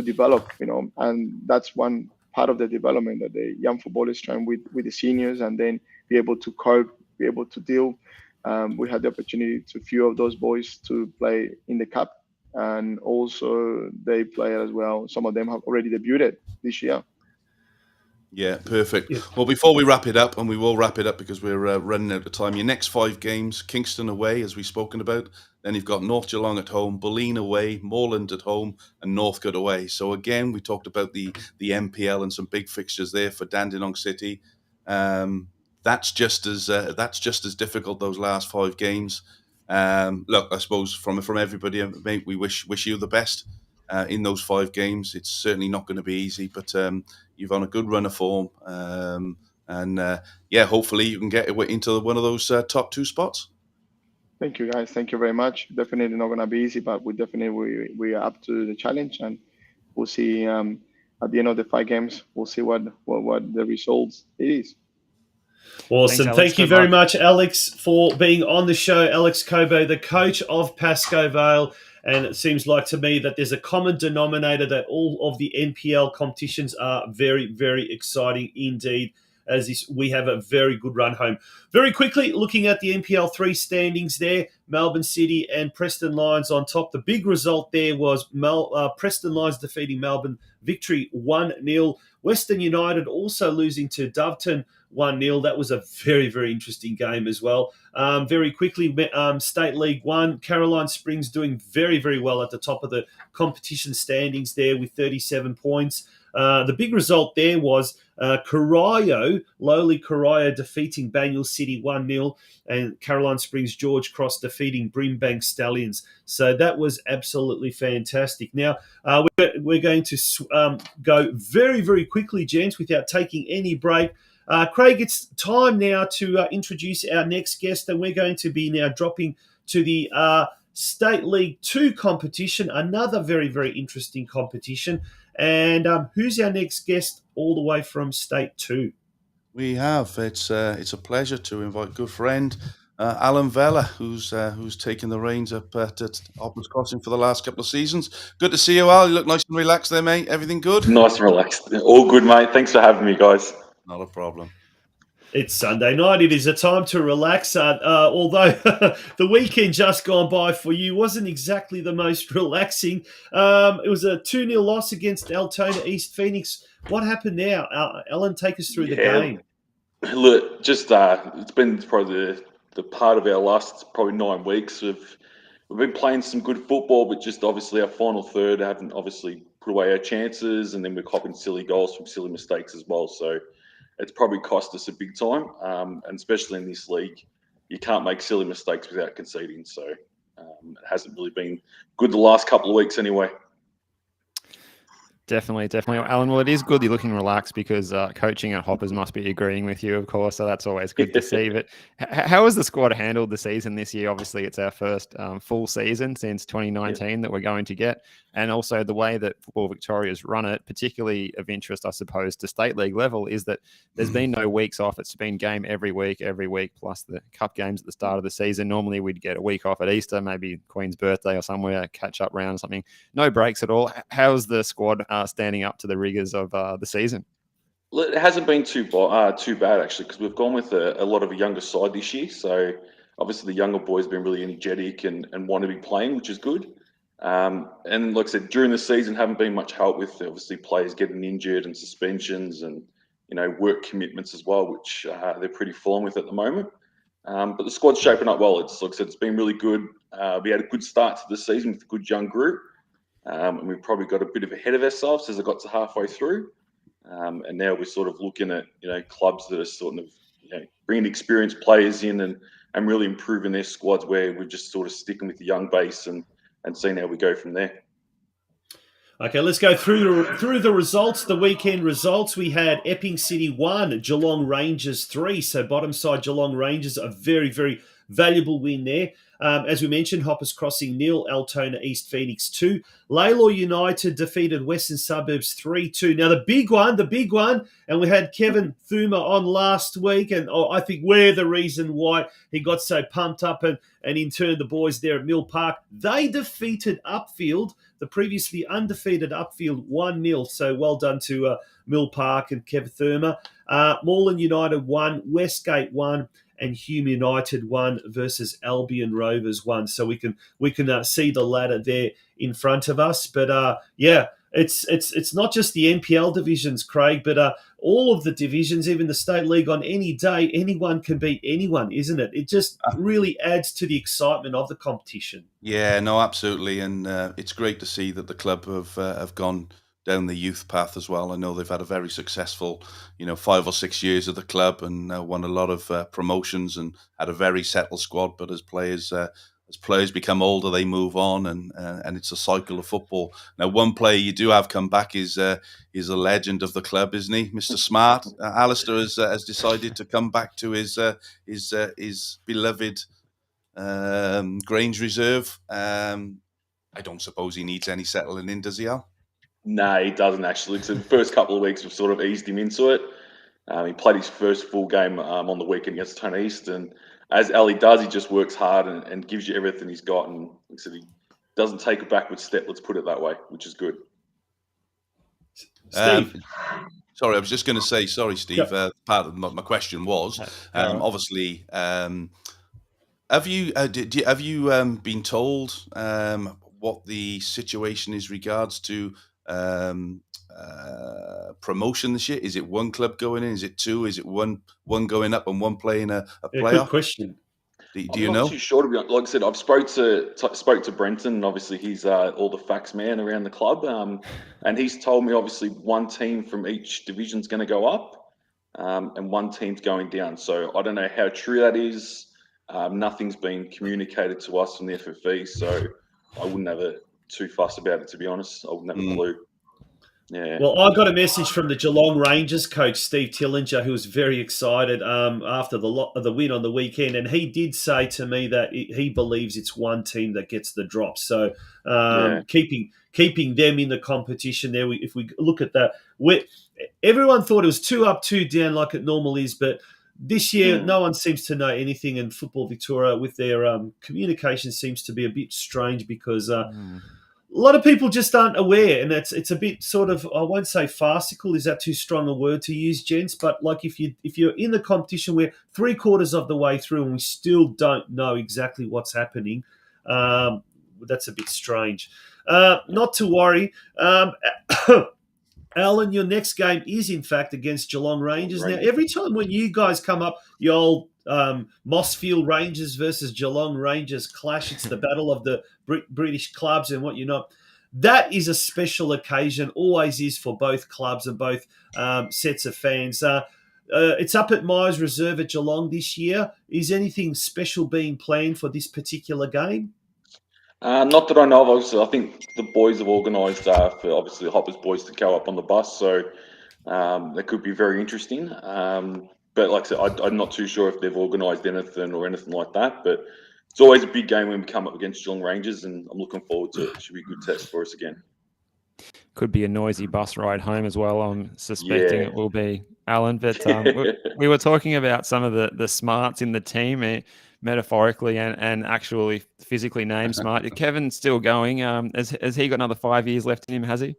Speaker 6: develop, and that's one part of the development, that the young footballers train with the seniors and then be able to cope, be able to deal. We had the opportunity to few of those boys to play in the cup, and also they play as well. Some of them have already debuted this year.
Speaker 3: Yeah, perfect.
Speaker 1: Yeah.
Speaker 3: Well, before we wrap it up, and we will wrap it up because we're running out of time, your next 5 games: Kingston away, as we've spoken about. Then you've got North Geelong at home, Bulleen away, Moreland at home, and Northcote away. So again, we talked about the NPL and some big fixtures there for Dandenong City. That's just as difficult, those last 5 games. Look, I suppose from everybody, mate, we wish you the best in those 5 games. It's certainly not going to be easy, but you've on a good run of form, and hopefully you can get into one of those top 2 spots.
Speaker 6: Thank you, guys. Thank you very much. Definitely not going to be easy, but we are up to the challenge, and we'll see at the end of the 5 games. We'll see what the results is.
Speaker 1: Awesome.
Speaker 2: Thanks, Alex.
Speaker 1: Thank you
Speaker 2: Good
Speaker 1: very
Speaker 2: luck.
Speaker 1: much, Alex, for being on the show. Alex Cobo, the coach of Pascoe Vale. And it seems like to me that there's a common denominator, that all of the NPL competitions are very, very exciting indeed, as we have a very good run home. Very quickly, looking at the NPL 3 standings there, Melbourne City and Preston Lions on top. The big result there was Preston Lions defeating Melbourne, victory 1-0. Western United also losing to Doveton 1-0. That was a very, very interesting game as well. Very quickly, State League 1, Caroline Springs doing very, very well at the top of the competition standings there with 37 points. The big result there was lowly Corio defeating Banyule City 1-0, and Caroline Springs George Cross defeating Brimbank Stallions. So that was absolutely fantastic. Now, we're going to go very, very quickly, gents, without taking any break. Craig, it's time now to introduce our next guest, and we're going to be now dropping to the State League 2 competition, another very, very interesting competition. And who's our next guest all the way from State 2?
Speaker 3: We have. It's a pleasure to invite good friend Alan Vella, who's taken the reins up at Opens Crossing for the last couple of seasons. Good to see you, Al. You look nice and relaxed there, mate. Everything good?
Speaker 7: Nice and relaxed. All good, mate. Thanks for having me, guys.
Speaker 3: Not a problem.
Speaker 1: It's Sunday night. It is a time to relax. Although the weekend just gone by for you wasn't exactly the most relaxing. It was a 2-0 loss against Altona East Phoenix. What happened there? Alan, take us through the game.
Speaker 7: Look, just it's been probably the part of our last probably 9 weeks. We've been playing some good football, but just obviously our final third haven't obviously put away our chances, and then we're copping silly goals from silly mistakes as well. So it's probably cost us a big time, and especially in this league, you can't make silly mistakes without conceding. So it hasn't really been good the last couple of weeks anyway.
Speaker 2: Definitely. Alan, well, it is good you're looking relaxed because coaching at Hoppers must be agreeing with you, of course, so that's always good to see. But how has the squad handled the season this year? Obviously, it's our first full season since 2019 that we're going to get, and also the way that Football Victoria's run it, particularly of interest, I suppose, to state league level, is that there's been no weeks off. It's been game every week, plus the cup games at the start of the season. Normally, we'd get a week off at Easter, maybe Queen's birthday or somewhere, catch-up round or something. No breaks at all. How's the squad standing up to the rigours of the season?
Speaker 7: Well, it hasn't been too bad actually, because we've gone with a lot of a younger side this year. So obviously the younger boys have been really energetic and want to be playing, which is good. And like I said, during the season, haven't been much help with obviously players getting injured and suspensions and work commitments as well, which they're pretty full on with at the moment. But the squad's shaping up well. It's like I said, it's been really good. We had a good start to the season with a good young group. And we've probably got a bit of ahead of ourselves as it got to halfway through. And now we're sort of looking at, clubs that are sort of, bringing experienced players in and really improving their squads, where we're just sort of sticking with the young base and seeing how we go from there.
Speaker 1: Okay, let's go through the results, the weekend results. We had Epping City 1, Geelong Rangers 3. So bottom side Geelong Rangers, a very, very valuable win there. As we mentioned, Hoppers Crossing 0, Altona East Phoenix 2. Lalor United defeated Western Suburbs 3-2. Now the big one, and we had Kevin Thuma on last week, and I think we're the reason why he got so pumped up, and in turn the boys there at Mill Park, they defeated Upfield, the previously undefeated Upfield 1-0. So well done to Mill Park and Kevin Thuma. Moreland United 1, Westgate 1. And Hume United 1 versus Albion Rovers 1. So we can see the ladder there in front of us. But it's not just the NPL divisions, Craig, but all of the divisions, even the State League, on any day, anyone can beat anyone, isn't it? It just really adds to the excitement of the competition.
Speaker 3: Yeah, no, absolutely, and it's great to see that the club have gone down the youth path as well. I know they've had a very successful, 5 or 6 years of the club and won a lot of promotions and had a very settled squad. But as players become older, they move on, and it's a cycle of football. Now, one player you do have come back is a legend of the club, isn't he, Mr. Smart? Alistair has decided to come back to his beloved Grange Reserve. I don't suppose he needs any settling in, does he, Al?
Speaker 7: No, he doesn't actually. So the first couple of weeks we've sort of eased him into it. He played his first full game on the weekend against Tone East, and as Ali does, he just works hard and gives you everything he's got, and like I said, he doesn't take a backward step, let's put it that way, which is good.
Speaker 1: Steve.
Speaker 3: Sorry, I was just going to say, sorry, Steve,
Speaker 1: Yep.
Speaker 3: part of my question was, obviously, have you been told what the situation is regards to promotion this year? Is it one club going in? Is it two? Is it one going up and one playing a playoff?
Speaker 1: Good question.
Speaker 3: Do you
Speaker 7: I'm
Speaker 3: know?
Speaker 7: not too sure, to be honest. Like I said, I've spoke to Brenton, and obviously he's all the facts man around the club, and he's told me obviously one team from each division's going to go up, and one team's going down. So I don't know how true that is. Nothing's been communicated to us from the FFV, so I wouldn't have a too fuss about it, to be honest. I wouldn't have a clue. Yeah.
Speaker 1: Well, I got a message from the Geelong Rangers coach, Steve Tillinger, who was very excited after the win on the weekend. And he did say to me that he believes it's one team that gets the drop. So keeping them in the competition there, if we look at that, everyone thought it was 2 up, 2 down like it normally is. But this year, no one seems to know anything. And Football Victoria, with their communication, seems to be a bit strange because a lot of people just aren't aware, and it's a bit sort of, I won't say farcical, is that too strong a word to use, gents? But like if you're in the competition, we're 3/4 of the way through and we still don't know exactly what's happening, that's a bit strange. Not to worry. Alan, your next game is in fact against Geelong Rangers. Now, every time when you guys come up, the old Mossfield Rangers versus Geelong Rangers clash, it's the battle of the British clubs and what you're not. That is a special occasion, always is, for both clubs and both sets of fans. It's up at Myers Reserve at Geelong this year. Is anything special being planned for this particular game?
Speaker 7: Not that I know of. Obviously, I think the boys have organised for obviously the Hoppers boys to go up on the bus, so that could be very interesting. But like I said, I'm not too sure if they've organised anything or anything like that. But it's always a big game when we come up against Geelong Rangers, and I'm looking forward to it. It should be a good test for us again.
Speaker 2: Could be a noisy bus ride home as well. I'm suspecting it will be, Alan. But we were talking about some of the smarts in the team, metaphorically and actually physically named smart. Kevin's still going. Has he got another 5 years left in him, has he?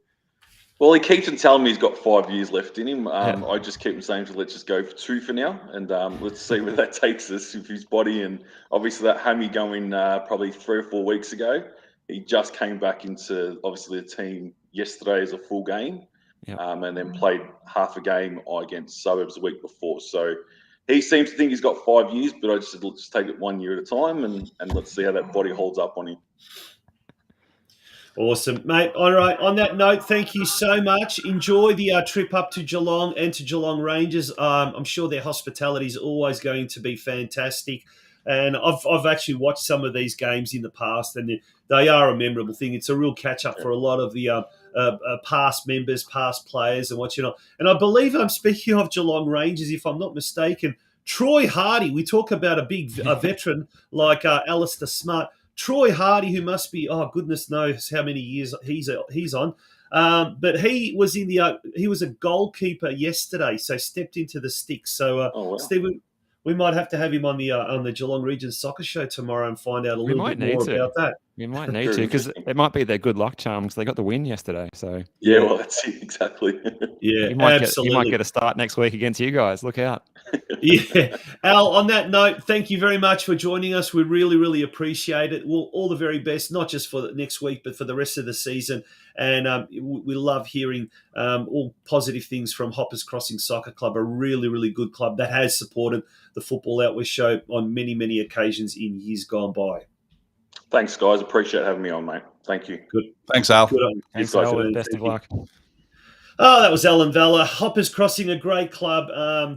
Speaker 7: Well, he keeps on telling me he's got 5 years left in him. I just keep him saying, let's just go for 2 for now, and let's see where that takes us with his body. And obviously that hammy going probably 3 or 4 weeks ago, he just came back into obviously the team yesterday as a full game, and then played half a game against Suburbs the week before. So he seems to think he's got 5 years, but I just said, let's take it 1 year at a time, and let's see how that body holds up on him.
Speaker 1: Awesome, mate. All right. On that note, thank you so much. Enjoy the trip up to Geelong and to Geelong Rangers. I'm sure their hospitality is always going to be fantastic. And I've actually watched some of these games in the past, and they are a memorable thing. It's a real catch up for a lot of the past members, past players, and what you know. And I believe I'm speaking of Geelong Rangers, if I'm not mistaken. Troy Hardy. We talk about a veteran like Alistair Smart. Troy Hardy, who must be, goodness knows how many years he's on, but he was he was a goalkeeper yesterday, so stepped into the sticks. So,
Speaker 7: wow.
Speaker 1: Steve, we might have to have him on the Geelong Region Soccer Show tomorrow and find out a little bit more about that.
Speaker 2: We might need to, because it might be their good luck charm, because they got the win yesterday. So
Speaker 7: well, that's it exactly.
Speaker 1: Yeah,
Speaker 2: absolutely. You might get a start next week against you guys. Look out.
Speaker 1: Yeah, Al. On that note, thank you very much for joining us. We really, really appreciate it. Well, all the very best, not just for next week, but for the rest of the season. And we love hearing all positive things from Hoppers Crossing Soccer Club, a really, really good club that has supported the Football Out West show on many, many occasions in years gone by.
Speaker 7: Thanks, guys. Appreciate having me on, mate. Thank you.
Speaker 1: Good.
Speaker 3: Thanks, Al.
Speaker 1: Good on you.
Speaker 2: Thanks, Al. Best of luck.
Speaker 1: Oh, that was Alan Vella. Hoppers Crossing, a great club.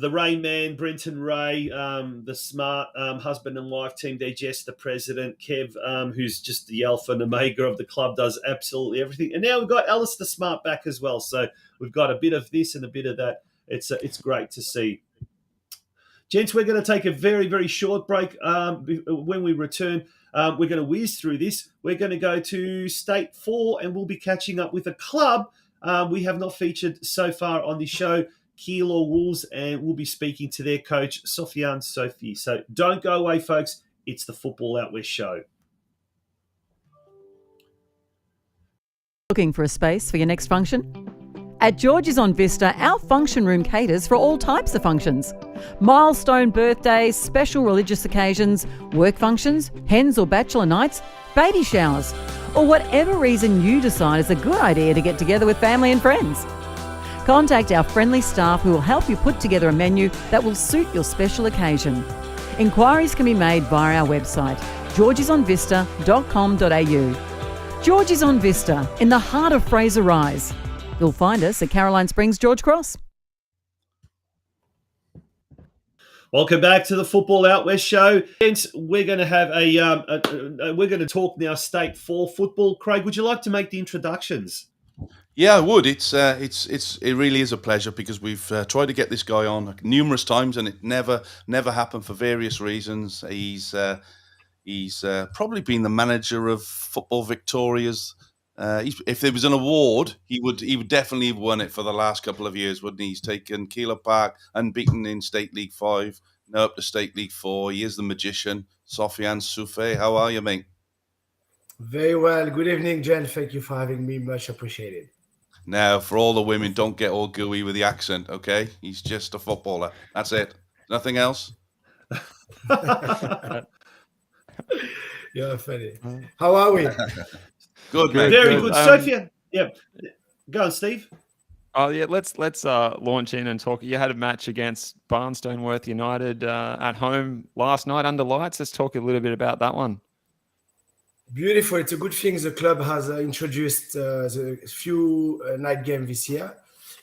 Speaker 1: The Rain Man, Brenton Ray, the smart husband and wife team there, Jess, the president, Kev, who's just the alpha and omega of the club, does absolutely everything. And now we've got Alistair Smart back as well. So we've got a bit of this and a bit of that. It's great to see. Gents, we're going to take a very, very short break. When we return, we're going to whiz through this. We're going to go to State 4, and we'll be catching up with a club we have not featured so far on the show, Keilor Wolves, and we'll be speaking to their coach, Sofiane Soufi. So don't go away, folks. It's the Football Out West show.
Speaker 4: Looking for a space for your next function? At George's on Vista, our function room caters for all types of functions. Milestone birthdays, special religious occasions, work functions, hens or bachelor nights, baby showers, or whatever reason you decide is a good idea to get together with family and friends. Contact our friendly staff who will help you put together a menu that will suit your special occasion. Inquiries can be made via our website, georgesonvista.com.au. George's on Vista, in the heart of Fraser Rise. You'll find us at Caroline Springs, George Cross.
Speaker 1: Welcome back to the Football Out West show. Gents, we're going to have we're going to talk now State 4 football. Craig, would you like to make the introductions?
Speaker 3: Yeah, I would. It really is a pleasure, because we've tried to get this guy on numerous times and it never happened for various reasons. He's probably been the manager of Football Victoria's. If there was an award, he would definitely have won it for the last couple of years, wouldn't he? He's taken Keilor Park unbeaten in State League 5, now up to State League 4. He is the magician. Sofiane Soufi, how are you, mate?
Speaker 8: Very well. Good evening, Jen. Thank you for having me. Much appreciated.
Speaker 3: Now, for all the women, don't get all gooey with the accent, okay? He's just a footballer. That's it. Nothing else?
Speaker 8: You're funny. How are we?
Speaker 3: Good, mate.
Speaker 1: Very good. Sophia, yeah. Go on, Steve.
Speaker 2: Oh yeah, let's launch in and talk. You had a match against Barnstoneworth United at home last night under lights. Let's talk a little bit about that one.
Speaker 8: Beautiful. It's a good thing the club has introduced the few night game this year.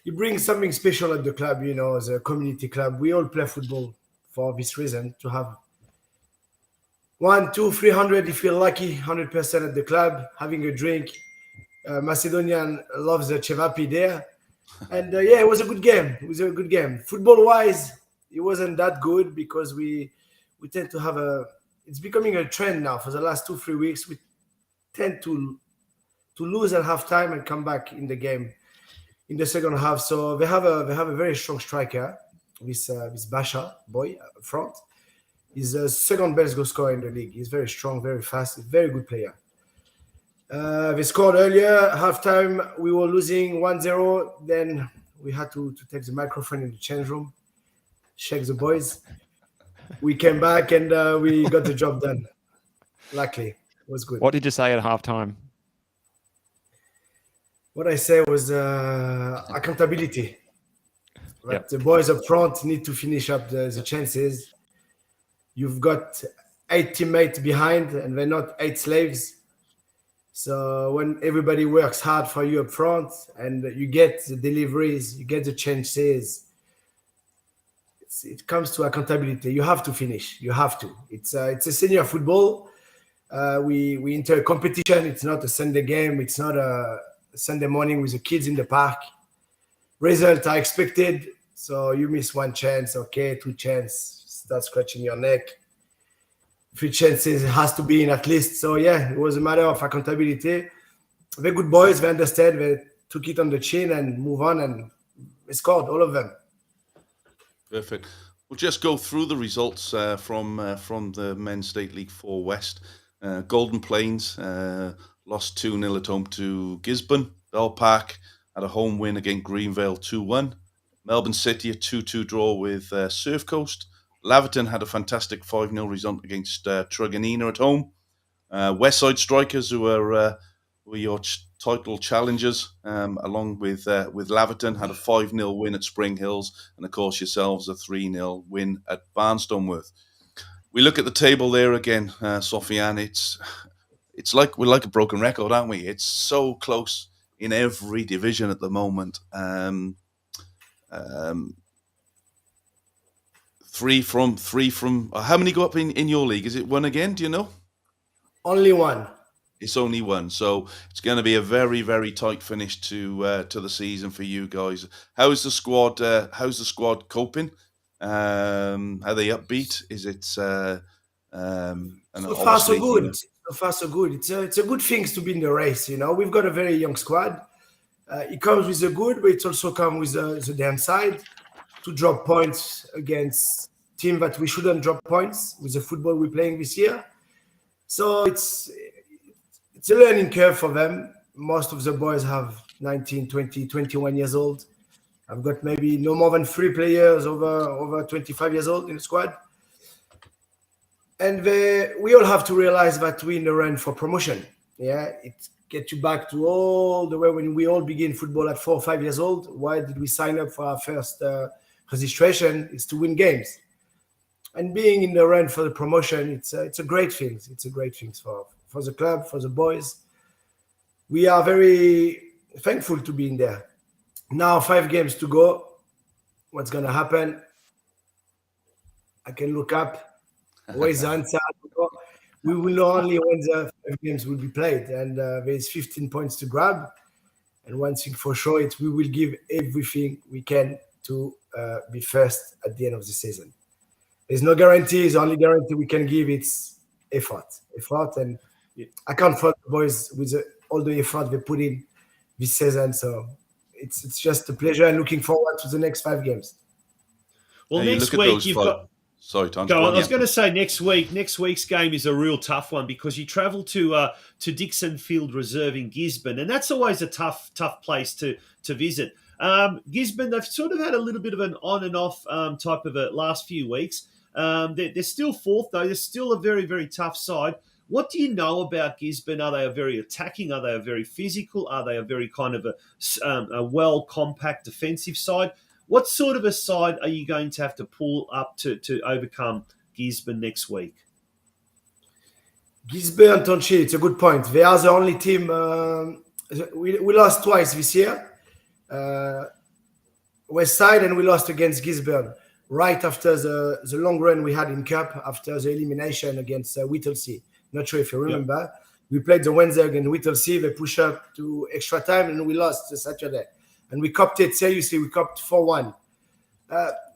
Speaker 8: you bring something special at the club, as a community club. We all play football for this reason, to have 100, 200, 300, if you're lucky, 100% at the club, having a drink. Macedonian loves the Chevapi there. And it was a good game. Football-wise, it wasn't that good because we tend to have it's becoming a trend now. For the last 2-3 weeks, we tend to lose at halftime and come back in the game in the second half. So they have a very strong striker, this Basha boy up front. He's the second best goal scorer in the league. He's very strong, very fast, very good player. They scored earlier. Halftime, we were losing 1-0. Then we had to take the microphone in the change room, shake the boys. We came back and we got the job done. Luckily, it was good.
Speaker 2: What did you say at halftime?
Speaker 8: What I say was accountability. Right?
Speaker 2: Yep.
Speaker 8: The boys up front need to finish up the chances. You've got 8 teammates behind, and they're not 8 slaves. So when everybody works hard for you up front, and you get the deliveries, you get the chances, it comes to accountability. You have to finish. You have to. It's a senior football. We enter a competition. It's not a Sunday game. It's not a Sunday morning with the kids in the park. Results are expected. So you miss 1 chance, okay, 2 chances, start scratching your neck. 3 chances, it has to be in at least. So it was a matter of accountability. They're good boys. They understand. They took it on the chin and move on, and they scored, all of them.
Speaker 3: Perfect. We'll just go through the results from the Men's State League 4 West. Golden Plains lost 2-0 at home to Gisborne. Bell Park had a home win against Greenvale 2-1. Melbourne City a 2-2 draw with Surf Coast. Laverton had a fantastic 5-0 result against Truganina at home. Westside Strikers, who were your title challengers, along with Laverton, had a 5-0 win at Spring Hills, and of course yourselves a 3-0 win at Barnstonworth. We look at the table there again, Sofiane. It's like we're like a broken record, aren't we? It's so close in every division at the moment. 3 from. How many go up in your league? Is it 1 again? Do you know?
Speaker 8: Only 1.
Speaker 3: It's only 1, so it's going to be a very, very tight finish to the season for you guys. How's the squad? How's the squad coping? Are they upbeat? Is it?
Speaker 8: So far, so good. So far, so good. It's a good thing to be in the race. We've got a very young squad. It comes with the good, but it also comes with the downside. To drop points against team that we shouldn't drop points with the football we're playing this year. So it's a learning curve for them. Most of the boys have 19, 20, 21 years old. I've got maybe no more than 3 players over 25 years old in the squad. And we all have to realize that we're in the run for promotion. It gets you back to all the way when we all begin football at 4 or 5 years old. Why did we sign up for our first registration? Is to win games. And being in the run for the promotion, it's a great thing. It's a great thing for the club, for the boys. We are very thankful to be in there. Now 5 games to go. What's going to happen? I can look up. Where's the answer? We will know only when the 5 games will be played. And there's 15 points to grab. And one thing for sure, we will give everything we can to be first at the end of the season. There's no guarantees. The only guarantee we can give is effort. And I can't fault the boys with all the effort they put in this season. So it's just a pleasure and looking forward to the next 5 games.
Speaker 1: Well, next week you've got.
Speaker 3: Sorry, Tom.
Speaker 1: Go on. I was going to say next week's game is a real tough one because you travel to Dixon Field Reserve in Gisborne, and that's always a tough place to visit. Gisborne, they've sort of had a little bit of an on and off type of a last few weeks. They're still 4th, though. They're still a very, very tough side. What do you know about Gisborne? Are they a very attacking? Are they a very physical? Are they a very kind of a well compact defensive side? What sort of a side are you going to have to pull up to overcome Gisborne next week?
Speaker 8: Gisborne, Tonchi, it's a good point. They are the only team. We lost twice this year. West Side, and we lost against Gisborne right after the long run we had in Cup after the elimination against Whittlesea. Not sure if you remember. Yeah. We played the Wednesday against Whittlesea. They push up to extra time, and we lost the Saturday. And we copped it seriously. We copped 4-1.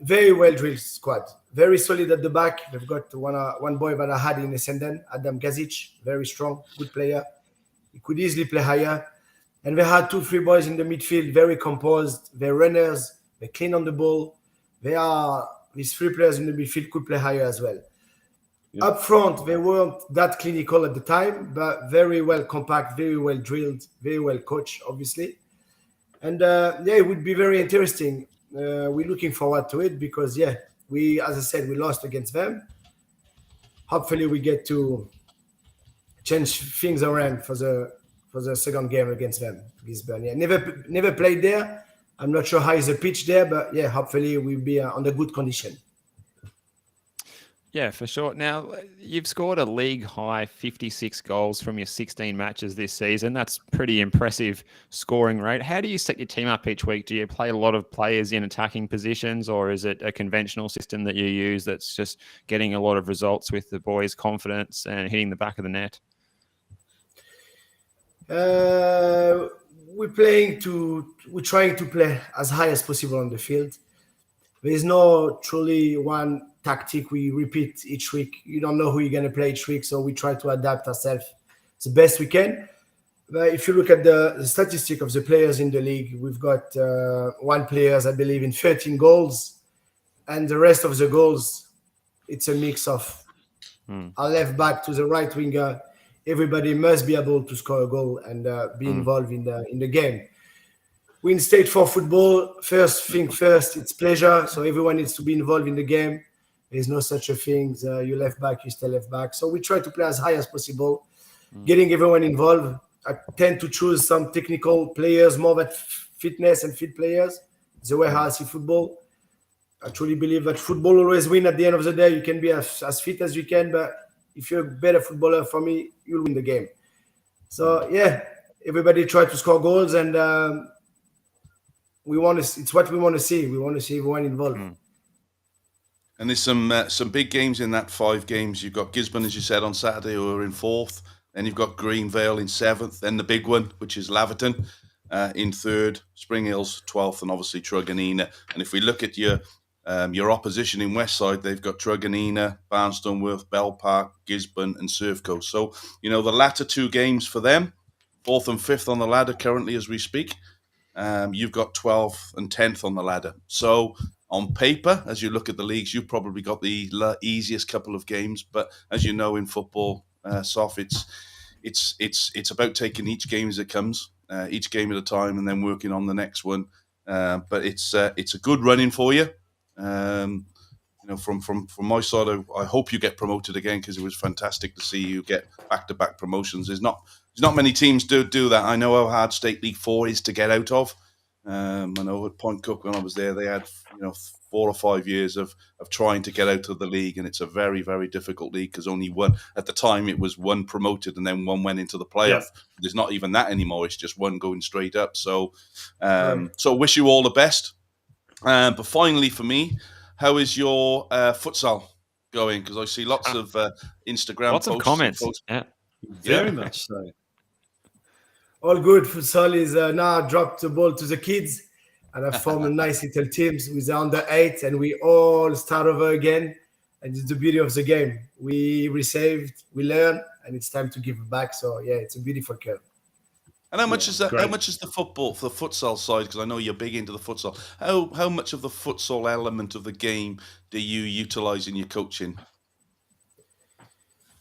Speaker 8: Very well drilled squad. Very solid at the back. They've got one boy that I had in Essendon, Adam Gazic. Very strong, good player. He could easily play higher. And they had 2-3 boys in the midfield, very composed. They're runners. They're clean on the ball. These 3 players in the midfield could play higher as well. Yeah. Up front, they weren't that clinical at the time, but very well compact, very well drilled, very well coached, obviously. And it would be very interesting. We're looking forward to it because, as I said, we lost against them. Hopefully, we get to change things around for the second game against them. Gisborne. Yeah, never played there. I'm not sure how is the pitch there, but hopefully we'll be under good condition.
Speaker 2: Yeah, for sure. Now, you've scored a league-high 56 goals from your 16 matches this season. That's pretty impressive scoring rate. How do you set your team up each week? Do you play a lot of players in attacking positions, or is it a conventional system that you use that's just getting a lot of results with the boys' confidence and hitting the back of the net?
Speaker 8: We're trying to play as high as possible on the field. There is no truly one tactic we repeat each week. You don't know who you're going to play each week, so we try to adapt ourselves the best we can. But if you look at the statistic of the players in the league, we've got 1 player, I believe, in 13 goals, and the rest of the goals, it's a mix of our left back to the right winger. Everybody must be able to score a goal and be involved in the game. We in State 4 football, first thing first, it's pleasure. So everyone needs to be involved in the game. There's no such a thing. You left back, you stay left back. So we try to play as high as possible, getting everyone involved. I tend to choose some technical players, more than fitness and fit players. The way how I see football. I truly believe that football always wins at the end of the day. You can be as fit as you can, but if you're a better footballer, for me, you'll win the game. So, everybody try to score goals, and it's what we want to see. We want to see everyone involved.
Speaker 3: And there's some big games in that 5 games. You've got Gisborne, as you said, on Saturday, who are in 4th. Then you've got Vale in 7th. Then the big one, which is Laverton, in 3rd. Spring Hills 12th, and obviously Truganina. And if we look at your opposition in Westside, they've got Truganina, Barnstonworth, Bell Park, Gisborne, and Surfco. So, the latter 2 games for them, 4th and 5th on the ladder currently as we speak. You've got 12th and 10th on the ladder. So, on paper, as you look at the leagues, you've probably got the easiest couple of games. But as you know, in football, Sof, it's about taking each game as it comes, each game at a time, and then working on the next one. But it's a good running for you. From my side, I hope you get promoted again, because it was fantastic to see you get back-to-back promotions. There's not many teams do that. I know how hard State League 4 is to get out of. I know at Point Cook, when I was there, they had 4 or 5 years of trying to get out of the league, and it's a very, very difficult league, because only one at the time it was 1 promoted and then 1 went into the playoff. Yeah. There's not even that anymore. It's just 1 going straight up. So, so wish you all the best. But finally, for me, how is your futsal going? Because I see lots of Instagram
Speaker 2: lots
Speaker 3: posts.
Speaker 2: Of comments.
Speaker 1: Very much so.
Speaker 8: All good. Futsal is now dropped the ball to the kids, and I've formed a nice little teams with the under 8, and we all start over again. And it's the beauty of the game. We received, we learn, and it's time to give back. So it's a beautiful curve.
Speaker 3: And how much is that? Great. How much is the futsal side? Because I know you're big into the futsal. How much of the futsal element of the game do you utilize in your coaching?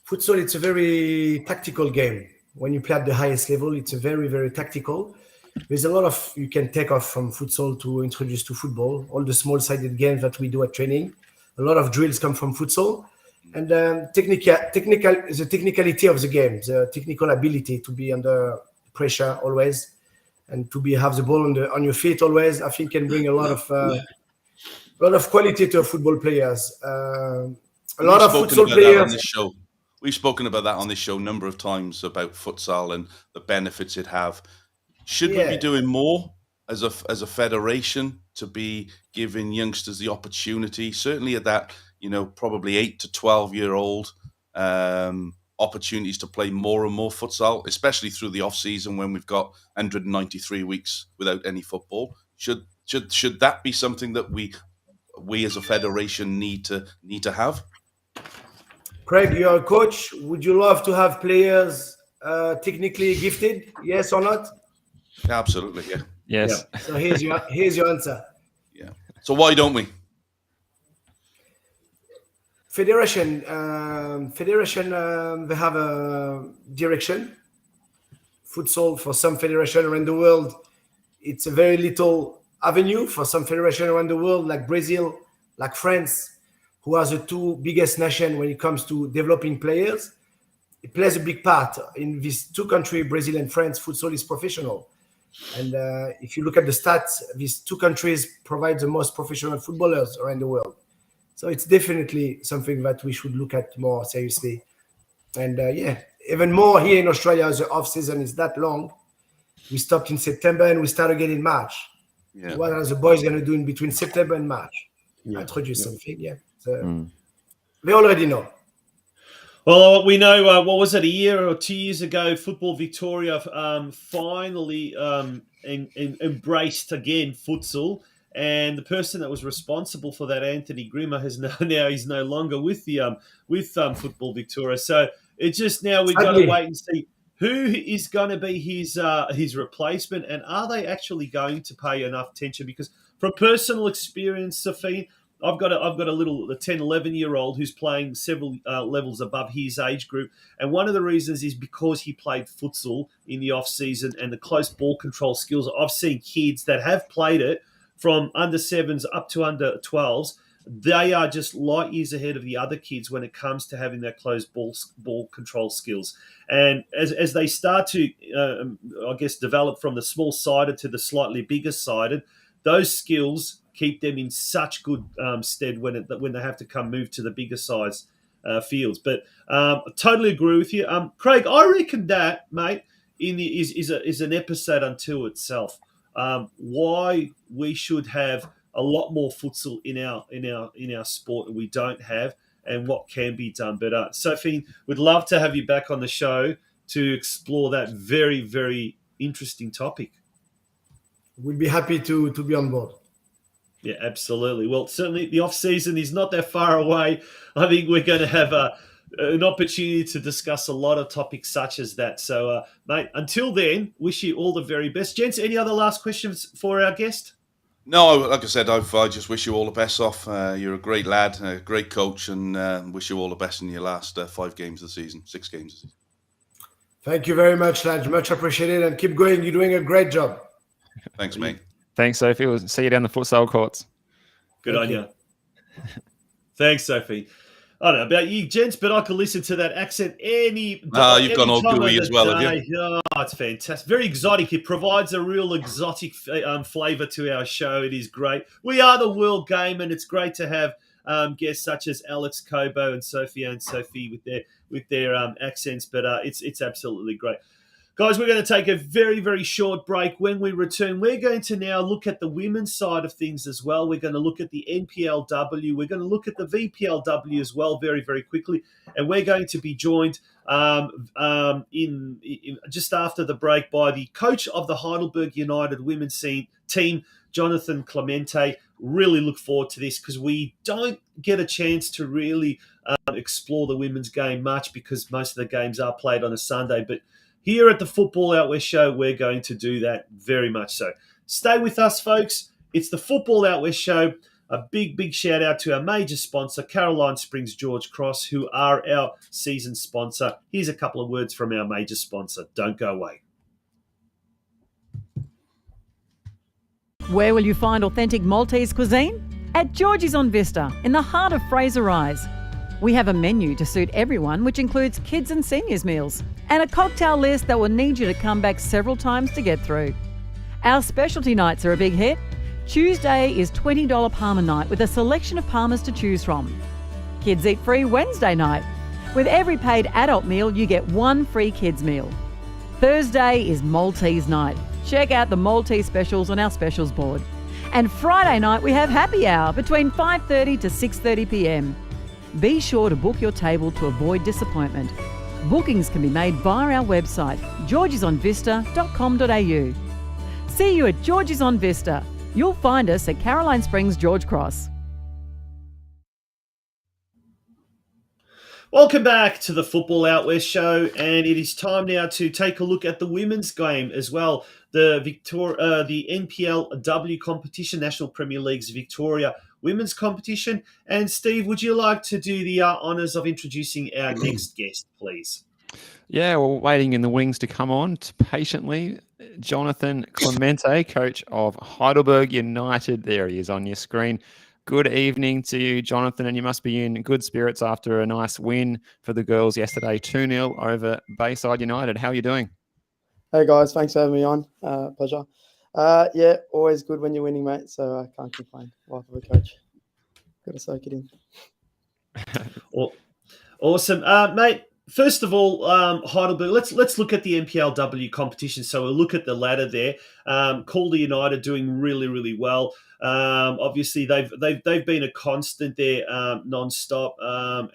Speaker 8: Futsal, it's a very tactical game. When you play at the highest level, it's a very, very tactical. There's a lot of you can take off from futsal to introduce to football. All the small-sided games that we do at training, a lot of drills come from futsal. And the technicality of the game, the technical ability to be under pressure always, and to have the ball on your feet always, I think can bring a lot of quality to football players. A lot of futsal players
Speaker 3: on this show. We've spoken about that on this show a number of times, about futsal and the benefits it have. Should we be doing more as a federation to be giving youngsters the opportunity, certainly at that, probably 8 to 12-year-old, opportunities to play more and more futsal, especially through the off season when we've got 193 weeks without any football. Should that be something that we as a federation need to have?
Speaker 8: Craig, you're a coach. Would you love to have players technically gifted? Yes or not?
Speaker 3: Yeah, absolutely. Yeah.
Speaker 2: Yes.
Speaker 8: Yeah. So here's your answer.
Speaker 3: Yeah. So why don't we?
Speaker 8: Federation, they have a direction. Futsal for some federation around the world, it's a very little avenue. For some federation around the world, like Brazil, like France, who are the two biggest nations when it comes to developing players, it plays a big part. In these two countries, Brazil and France, futsal is professional. And if you look at the stats, these two countries provide the most professional footballers around the world. So it's definitely something that we should look at more seriously. And even more here in Australia, as the off-season is that long. We stopped in September and we start again in March. Yeah. What are the boys going to do in between September and March? I told you something, So they already know.
Speaker 1: Well, we know, what was it, a year or 2 years ago, Football Victoria finally embraced again futsal. And the person that was responsible for that, Anthony Grimmer, he's no longer with the Football Victoria. So it's just now we've got to wait and see who is going to be his replacement, and are they actually going to pay enough attention? Because from personal experience, Sofiane, I've got a 10, 11-year-old who's playing several levels above his age group. And one of the reasons is because he played futsal in the off-season and the close ball control skills. I've seen kids that have played it from under 7s up to under 12s. They are just light years ahead of the other kids when it comes to having that close ball control skills. And as they start to, develop from the small-sided to the slightly bigger-sided, those skills keep them in such good stead when they have to move to the bigger size fields. But I totally agree with you, Craig. I reckon that, mate, is an episode unto itself. Why we should have a lot more futsal in our sport that we don't have, and what can be done. But Sofiane, we'd love to have you back on the show to explore that very, very interesting topic.
Speaker 8: We'd be happy to be on board.
Speaker 1: Yeah, absolutely. Well, certainly the off-season is not that far away. I think we're going to have an opportunity to discuss a lot of topics such as that. So, mate, until then, wish you all the very best. Gents, any other last questions for our guest?
Speaker 3: No, like I said, I just wish you all the best off. You're a great lad, a great coach, and wish you all the best in your last 5 games of the season, 6 games of the season.
Speaker 8: Thank you very much, lads. Much appreciated, and keep going. You're doing a great job.
Speaker 3: Thanks, mate.
Speaker 2: Thanks, Sophie. We'll see you down the futsal courts.
Speaker 1: Good on you. Thanks, Sophie. I don't know about you, gents, but I could listen to that accent you've
Speaker 3: gone all gooey as well, have you?
Speaker 1: Oh, it's fantastic. Very exotic. It provides a real exotic flavour to our show. It is great. We are the World Game, and it's great to have guests such as Alex, Cobo, and Sophie with their accents. But it's absolutely great. Guys, we're going to take a very, very short break. When we return, we're going to now look at the women's side of things as well. We're going to look at the NPLW. We're going to look at the VPLW as well very, very quickly. And we're going to be joined in just after the break by the coach of the Heidelberg United women's team, Jonathan Clemente. Really look forward to this because we don't get a chance to really explore the women's game much because most of the games are played on a Sunday. But here at the Football Out West Show, we're going to do that very much so. Stay with us, folks. It's the Football Out West Show. A big, big shout out to our major sponsor, Caroline Springs George Cross, who are our season sponsor. Here's a couple of words from our major sponsor. Don't go away.
Speaker 4: Where will you find authentic Maltese cuisine? At Georgie's on Vista, in the heart of Fraser Rise. We have a menu to suit everyone, which includes kids and seniors meals, and a cocktail list that will need you to come back several times to get through. Our specialty nights are a big hit. Tuesday is $20 Palmer night with a selection of Palmers to choose from. Kids eat free Wednesday night. With every paid adult meal, you get one free kids meal. Thursday is Maltese night. check out the Maltese specials on our specials board. And Friday night we have happy hour between 5:30 to 6:30 p.m. Be sure to book your table to avoid disappointment. Bookings can be made via our website, georgesonvista.com.au. See you at George's on Vista. You'll find us at Caroline Springs, George Cross.
Speaker 1: Welcome back to the Football Out West show, and it is time now to take a look at the women's game as well. The NPLW competition, National Premier League's Victoria women's competition. And Steve, would you like to do the honours of introducing our next guest, please?
Speaker 2: Yeah, we're waiting in the wings to come on patiently. Jonathan Clemente, coach of Heidelberg United. There he is on your screen. Good evening to you, Jonathan, and you must be in good spirits after a nice win for the girls yesterday, 2-0 over Bayside United. How are you doing?
Speaker 9: Hey, guys. Thanks for having me on. Pleasure. Yeah, always good when you're winning, mate, so I can't complain. Life of a coach. Got to soak it in.
Speaker 1: Awesome. Mate, first of all, Heidelberg, let's look at the NPLW competition. So we'll look at the ladder there. Calder United doing really, really well. Obviously, they've been a constant there, non-stop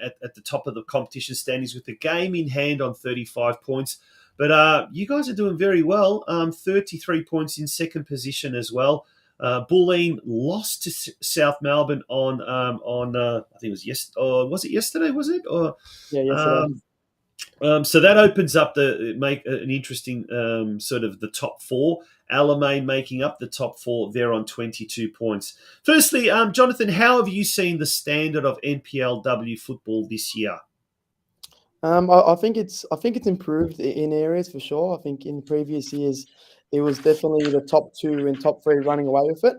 Speaker 1: at the top of the competition standings with the game in hand on 35 points. But you guys are doing very well. 33 points in second position as well. Bulleen lost to South Melbourne on I think it was was it yesterday? Was it? Or
Speaker 9: yeah, yesterday.
Speaker 1: So that opens up make an interesting sort of the top four. Alamein making up the top four there on 22 points. Firstly, Jonathan, how have you seen the standard of NPLW football this year?
Speaker 9: I think it's improved in areas for sure. I think in previous years it was definitely the top two and top three running away with it,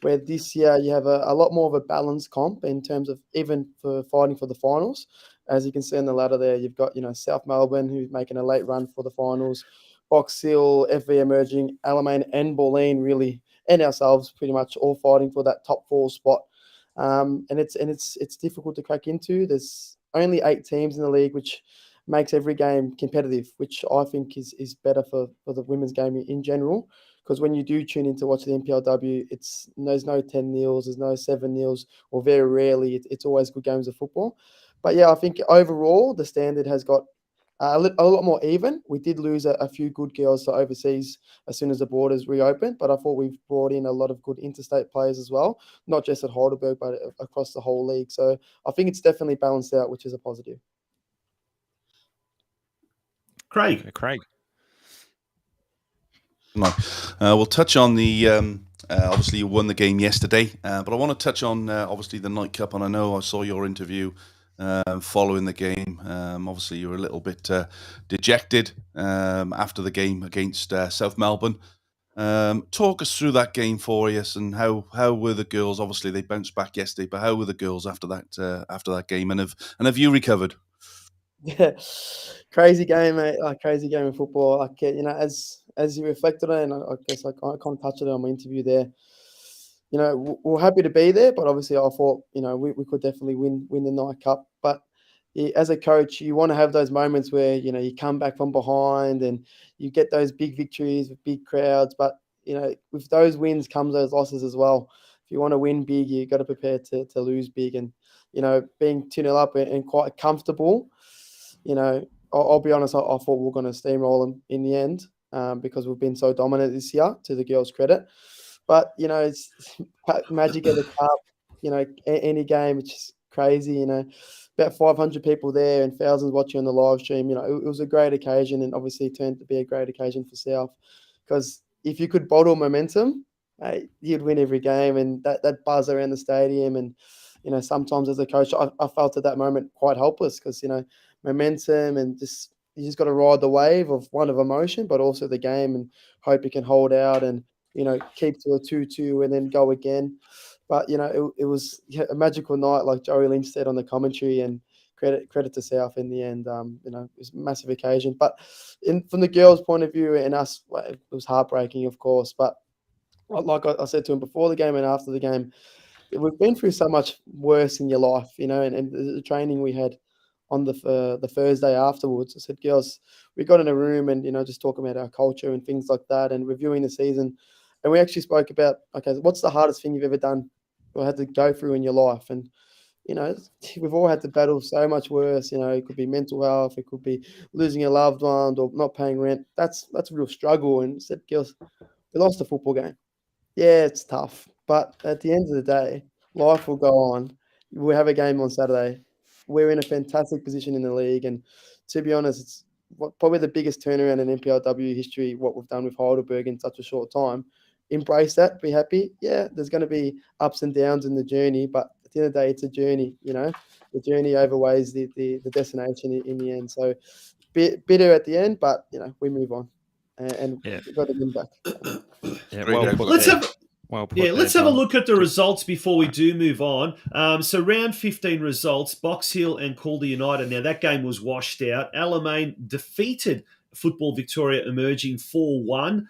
Speaker 9: where this year you have a lot more of a balanced comp in terms of even for fighting for the finals. As you can see on the ladder there, you've got South Melbourne who's making a late run for the finals, Box Hill, FV emerging, Alamein and Bulleen really, and ourselves pretty much all fighting for that top four spot. And it's difficult to crack into. There's only 8 teams in the league, which makes every game competitive, which I think is better for the women's game in general. Because when you do tune in to watch the NPLW, there's no 10-0s, there's no 7-0s, or very rarely it's always good games of football. But yeah, I think overall the standard has got a lot more even. We did lose a few good girls to overseas as soon as the borders reopened, but I thought we've brought in a lot of good interstate players as well, not just at Heidelberg, but across the whole league. So I think it's definitely balanced out, which is a positive.
Speaker 1: Craig.
Speaker 3: No. We'll touch on the obviously you won the game yesterday, but I want to touch on obviously the Night Cup, and I know I saw your interview following the game. Obviously you were a little bit dejected after the game against South Melbourne. Talk us through that game for us, and how were the girls? Obviously they bounced back yesterday, but how were the girls after that game, and have you recovered?
Speaker 9: Yeah, crazy game, mate. Crazy game of football. Like, as you reflected on it, and I guess I kind of touched on it on my interview there. We're happy to be there, but obviously I thought, we could definitely win the Night Cup. But as a coach, you want to have those moments where, you come back from behind and you get those big victories with big crowds. But, with those wins comes those losses as well. If you want to win big, you got to prepare to lose big. And, being 2-0 up and quite comfortable, I'll be honest, I thought we were going to steamroll them in the end because we've been so dominant this year, to the girls' credit. But, it's magic of the cup, any game, it's just crazy, about 500 people there and thousands watching on the live stream. It was a great occasion, and obviously it turned to be a great occasion for South, because if you could bottle momentum, you'd win every game, and that buzz around the stadium. And, sometimes as a coach, I felt at that moment quite helpless because, momentum and you just got to ride the wave of emotion, but also the game, and hope you can hold out and, keep to a 2-2 and then go again. But, it was a magical night, like Joey Lynch said on the commentary, and credit to South in the end. It was a massive occasion. But from the girls' point of view and us, it was heartbreaking, of course. But like I said to him before the game and after the game, we've been through so much worse in your life, and the training we had. on the Thursday afterwards. I said, girls, we got in a room and, just talking about our culture and things like that and reviewing the season. And we actually spoke about, okay, what's the hardest thing you've ever done or had to go through in your life? And, we've all had to battle so much worse. It could be mental health. It could be losing a loved one or not paying rent. That's a real struggle. And I said, girls, we lost a football game. Yeah, it's tough. But at the end of the day, life will go on. We'll have a game on Saturday. We're in a fantastic position in the league. And to be honest, it's probably the biggest turnaround in NPLW history, what we've done with Heidelberg in such a short time. Embrace that, be happy. Yeah, there's going to be ups and downs in the journey, but at the end of the day, it's a journey, The journey overweighs the destination in the end. So bitter at the end, but, we move on. And we've got to win back.
Speaker 2: Yeah,
Speaker 3: Well put.
Speaker 1: Let's have a look at the results before we do move on. So round 15 results, Box Hill and Calder United. Now that game was washed out. Alamein defeated Football Victoria Emerging 4-1.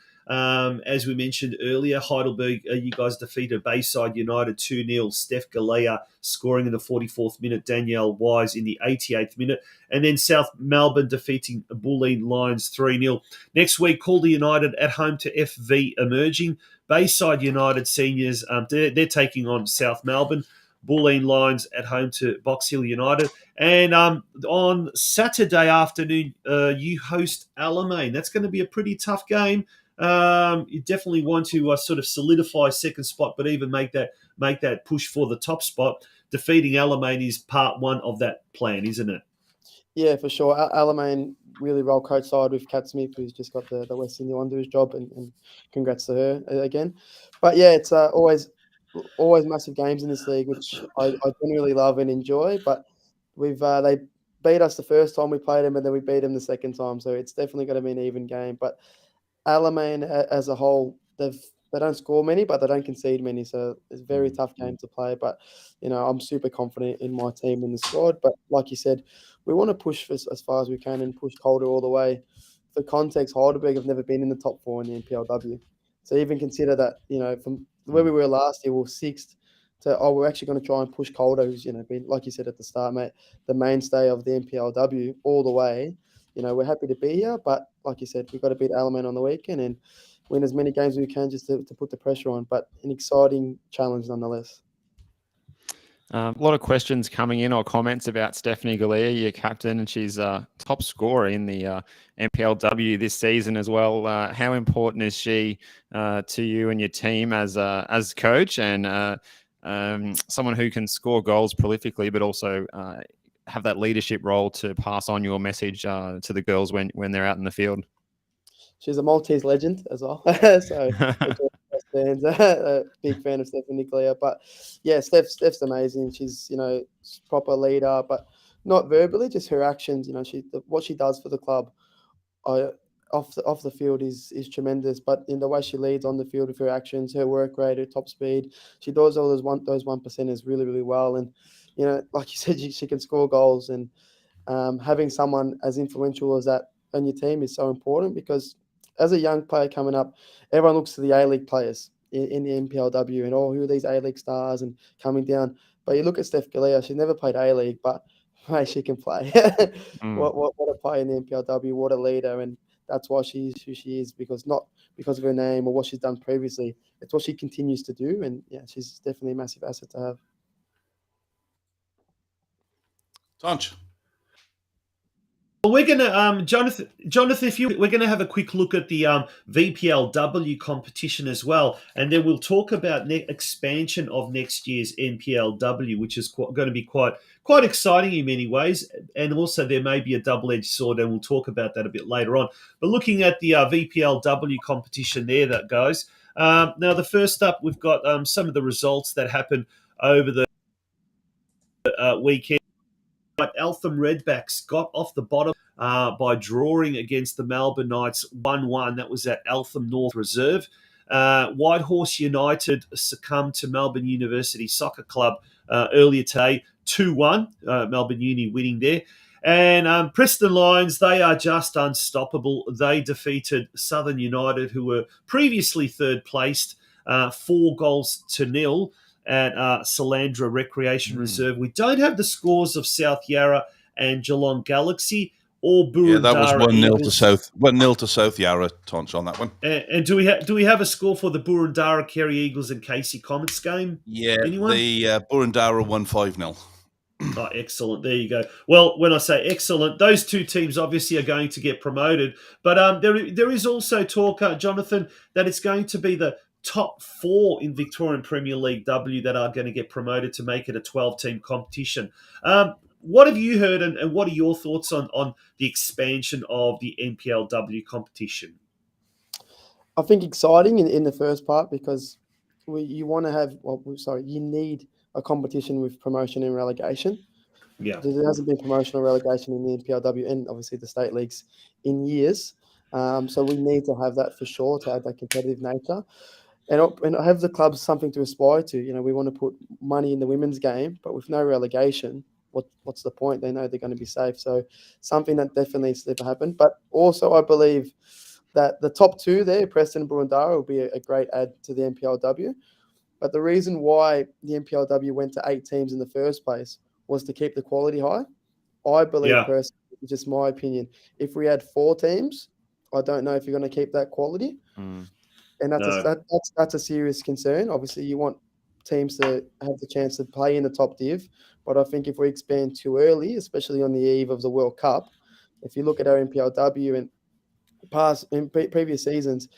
Speaker 1: As we mentioned earlier, Heidelberg, you guys defeated Bayside United 2-0. Steph Galea scoring in the 44th minute, Danielle Wise in the 88th minute. And then South Melbourne defeating Bulleen Lions 3-0. Next week, Calder United at home to FV Emerging. Bayside United seniors, they're taking on South Melbourne. Bulleen Lions at home to Box Hill United. And on Saturday afternoon, you host Alamein. That's going to be a pretty tough game. You definitely want to sort of solidify second spot, but even make that push for the top spot. Defeating Alamein is part one of that plan, isn't it?
Speaker 9: Yeah, for sure. Alamein really well coached side with Kat Smith, who's just got the West Indian Wanderers job, and congrats to her again. But yeah, it's always massive games in this league, which I generally love and enjoy. But they beat us the first time we played them, and then we beat them the second time. So it's definitely going to be an even game. But Alamein as a whole, they don't score many, but they don't concede many. So it's a very tough game to play. But, I'm super confident in my team and the squad. But like you said, we want to push as far as we can and push Calder all the way. For context, Heidelberg have never been in the top 4 in the NPLW. So even consider that, from where we were last year, we were 6th to, we're actually going to try and push Calder, who's, been, like you said at the start, mate, the mainstay of the NPLW all the way. We're happy to be here, but like you said, we've got to beat Alamein on the weekend and win as many games as we can just to put the pressure on, but an exciting challenge nonetheless.
Speaker 2: A lot of questions coming in or comments about Stephanie Galea, your captain, and she's top scorer in the NPLW this season as well. How important is she to you and your team as coach and someone who can score goals prolifically, but also have that leadership role to pass on your message to the girls when they're out in the field?
Speaker 9: She's a Maltese legend as well. So fans, a big fan of Stephanie Galea. But yeah, Steph's amazing. She's, proper leader, but not verbally, just her actions. What she does for the club off the field is tremendous. But in the way she leads on the field with her actions, her work rate, her top speed, she does all those 1%ers really, really well. And like you said, she can score goals, and having someone as influential as that on your team is so important, because as a young player coming up, everyone looks to the A-League players in the NPLW and, who are these A-League stars and coming down. But you look at Steph Galea, she's never played A-League, but hey, she can play. What a player in the NPLW, what a leader. And that's why she's who she is, not because of her name or what she's done previously. It's what she continues to do. And yeah, she's definitely a massive asset to have.
Speaker 3: Tonch.
Speaker 1: Well, we're going to, Jonathan, we're going to have a quick look at the VPLW competition as well, and then we'll talk about expansion of next year's NPLW, which is going to be quite exciting in many ways, and also there may be a double-edged sword, and we'll talk about that a bit later on. But looking at the VPLW competition there, that goes. Now, the first up, we've got some of the results that happened over the weekend. Eltham Redbacks got off the bottom by drawing against the Melbourne Knights 1-1. That was at Eltham North Reserve. Whitehorse United succumbed to Melbourne University Soccer Club earlier today, 2-1. Melbourne Uni winning there. And Preston Lions, they are just unstoppable. They defeated Southern United, who were previously third placed, 4-0 at Salandra Recreation Reserve. We don't have the scores of South Yarra and Geelong Galaxy, or Burundara
Speaker 3: Yeah, that was 1-0 to
Speaker 1: Eagles.
Speaker 3: South. 1-0 to South Yarra, Tonch, on that one.
Speaker 1: And do we have a score for the Burundara Kerry Eagles and Casey Comets game?
Speaker 3: Yeah,
Speaker 1: Anyone?
Speaker 3: the Burundara won 5-0.
Speaker 1: Oh, excellent. There you go. Well, when I say excellent, those two teams obviously are going to get promoted. But there is also talk, Jonathan, that it's going to be the top 4 in Victorian Premier League W that are going to get promoted to make it a 12-team competition. What have you heard, and what are your thoughts on the expansion of the NPLW competition?
Speaker 9: I think exciting in the first part because you want to have, you need a competition with promotion and relegation.
Speaker 1: Yeah.
Speaker 9: There hasn't been promotion or relegation in the NPLW and obviously the state leagues in years. So we need to have that for sure to have that competitive nature. And have the clubs something to aspire to. You know, we want to put money in the women's game, but with no relegation, what's the point? They know they're going to be safe. So something that definitely needs to happen. But also I believe that the top 2 there, Preston and Burundara, will be a great add to the NPLW. But the reason why the NPLW went to 8 teams in the first place was to keep the quality high. I believe, personally, just my opinion, if we had 4 teams, I don't know if you're going to keep that quality. And that's a serious concern. Obviously, you want teams to have the chance to play in the top div. But I think if we expand too early, especially on the eve of the World Cup, if you look at our NPLW and previous seasons,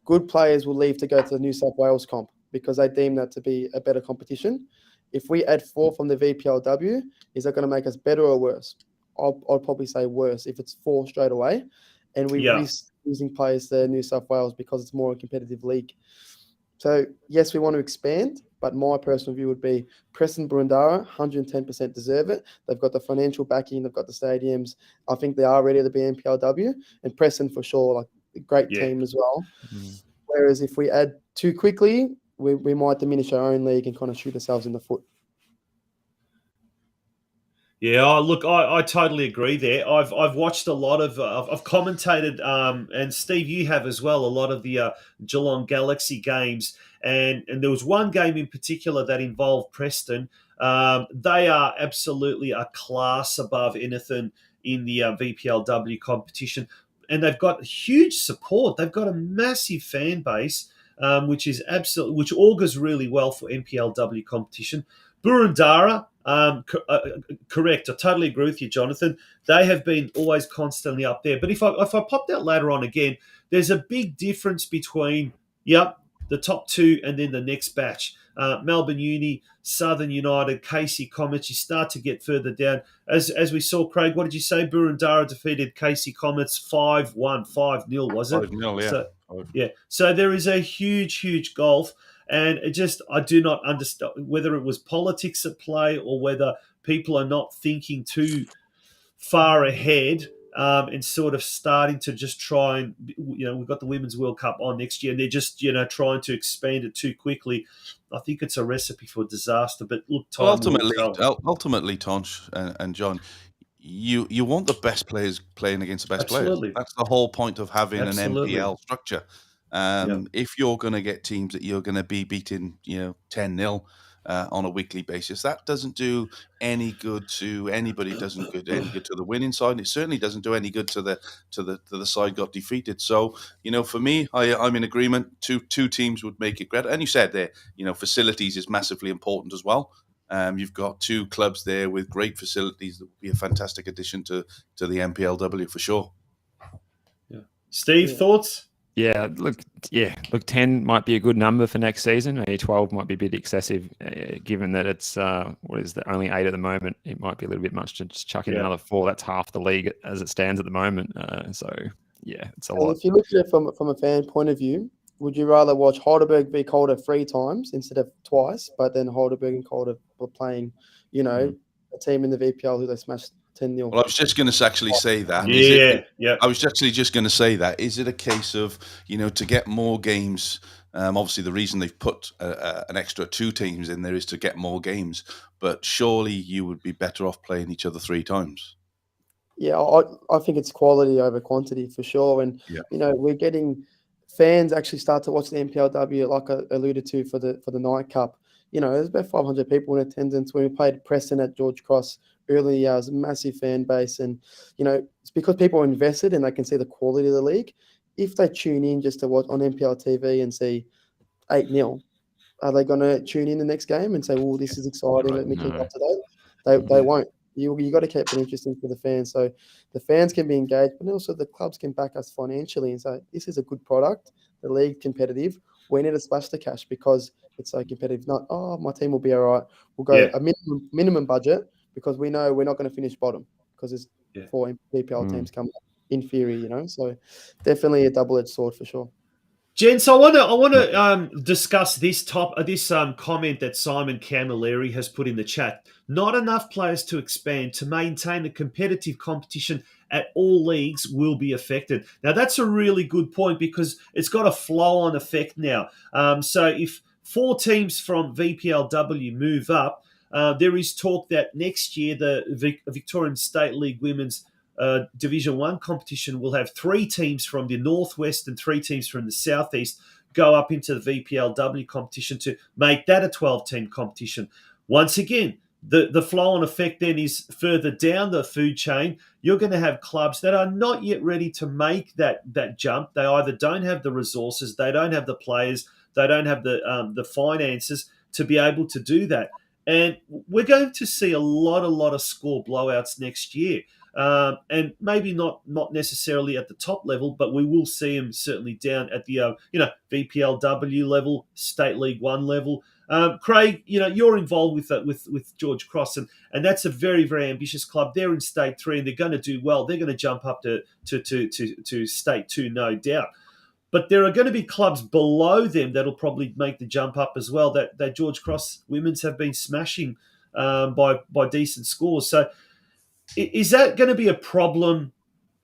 Speaker 9: good players will leave to go to the New South Wales comp because they deem that to be a better competition. If we add 4 from the VPLW, is that going to make us better or worse? I'd probably say worse if it's 4 straight away. And we risk losing players to New South Wales because it's more a competitive league. So, yes, we want to expand, but my personal view would be Preston Burundara, 110% deserve it. They've got the financial backing. They've got the stadiums. I think they are ready to be NPLW. And Preston, for sure, like a great team as well. Whereas if we add too quickly, we might diminish our own league and kind of shoot ourselves in the foot.
Speaker 1: Yeah, look, I totally agree there. I've watched a lot of, I've commentated, and Steve, you have as well, a lot of the Geelong Galaxy games. And there was one game in particular that involved Preston. They are absolutely a class above anything in the VPLW competition. And they've got huge support. They've got a massive fan base, which augurs really well for NPLW competition. Burundara, correct. I totally agree with you, Jonathan. They have been always constantly up there. But if I pop that ladder on again, there's a big difference between the top 2 and then the next batch. Melbourne Uni, Southern United, Casey Comets. You start to get further down. As we saw, Craig, what did you say? Burundara defeated Casey Comets 5-1, 5-0, was it?
Speaker 3: 5-0,
Speaker 1: yeah. So there is a huge gulf. And I do not understand whether it was politics at play or whether people are not thinking too far ahead and sort of starting to just try and, we've got the Women's World Cup on next year and they're just, trying to expand it too quickly. I think it's a recipe for disaster. But look,
Speaker 3: ultimately, Tonch and John, you want the best players playing against the best players. That's the whole point of having an NPL structure. If you're going to get teams that you're going to be beating, 10-0 on a weekly basis, that doesn't do any good to anybody. It doesn't do any good to the winning side. And it certainly doesn't do any good to the side got defeated. So, for me, I'm in agreement. Two teams would make it greater. And you said there, facilities is massively important as well. You've got 2 clubs there with great facilities that would be a fantastic addition to the NPLW for sure.
Speaker 1: Yeah. Steve, thoughts?
Speaker 2: Yeah, look, 10 might be a good number for next season. Maybe 12 might be a bit excessive, given that it's only 8 at the moment. It might be a little bit much to just chuck in another 4. That's half the league as it stands at the moment. It's a lot.
Speaker 9: If you look at it from a fan point of view, would you rather watch Heidelberg beat Calder 3 times instead of twice, but then Heidelberg and Calder were playing, a team in the VPL who they smashed 10-0.
Speaker 3: Well, I was just going to actually say that. I was actually just going to say that. Is it a case of, to get more games? Obviously, the reason they've put an extra 2 teams in there is to get more games. But surely you would be better off playing each other 3 times.
Speaker 9: Yeah, I think it's quality over quantity for sure. And, we're getting fans actually start to watch the NPLW, like I alluded to for the Night Cup. There's about 500 people in attendance when we played Preston at George Cross early in the year, it was a massive fan base. And, it's because people are invested and they can see the quality of the league. If they tune in just to watch on NPL TV and see 8-0, are they going to tune in the next game and say, well, this is exciting, let me keep up to date? They won't. You got to keep it interesting for the fans. So the fans can be engaged, but also the clubs can back us financially and say, this is a good product, the league competitive. We need to splash the cash because it's so competitive. Not, my team will be all right. We'll go a minimum budget because we know we're not going to finish bottom because there's 4 VPL teams coming up in theory, So definitely a double-edged sword for sure.
Speaker 1: Gents, I want to discuss this comment that Simon Camilleri has put in the chat. Not enough players to expand to maintain a competitive competition at all leagues will be affected. Now, that's a really good point because it's got a flow-on effect now. So if 4 teams from VPLW move up, there is talk that next year the Victorian State League Women's Division 1 competition will have 3 teams from the Northwest and 3 teams from the Southeast go up into the VPLW competition to make that a 12-team competition. Once again, the flow-on effect then is further down the food chain. You're going to have clubs that are not yet ready to make that jump. They either don't have the resources, they don't have the players, they don't have the finances to be able to do that. And we're going to see a lot of score blowouts next year. And maybe not necessarily at the top level, but we will see them certainly down at the VPLW level, State League 1 level. Craig, you're involved with George Cross, and that's a very, very ambitious club. They're in State 3, and they're going to do well. They're going to jump up to State 2, no doubt. But there are going to be clubs below them that'll probably make the jump up as well. That George Cross women's have been smashing by decent scores. So. Is that going to be a problem,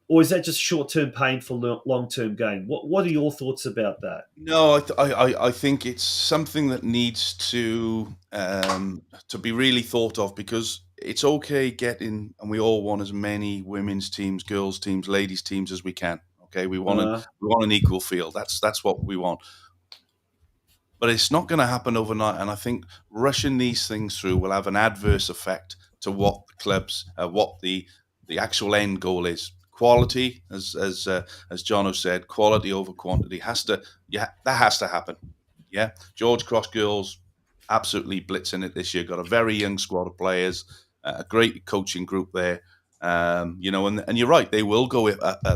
Speaker 1: or is that just short-term pain for long-term gain? What are your thoughts about that?
Speaker 3: No, I think it's something that needs to be really thought of because it's okay getting, and we all want as many women's teams, girls teams, ladies teams as we can. Okay, we want an equal field. That's what we want. But it's not going to happen overnight, and I think rushing these things through will have an adverse effect to what the clubs, what the actual end goal is. Quality, as Jono said, quality over quantity that has to happen. Yeah, George Cross girls absolutely blitzing it this year. Got a very young squad of players, a great coaching group there. And you're right, they will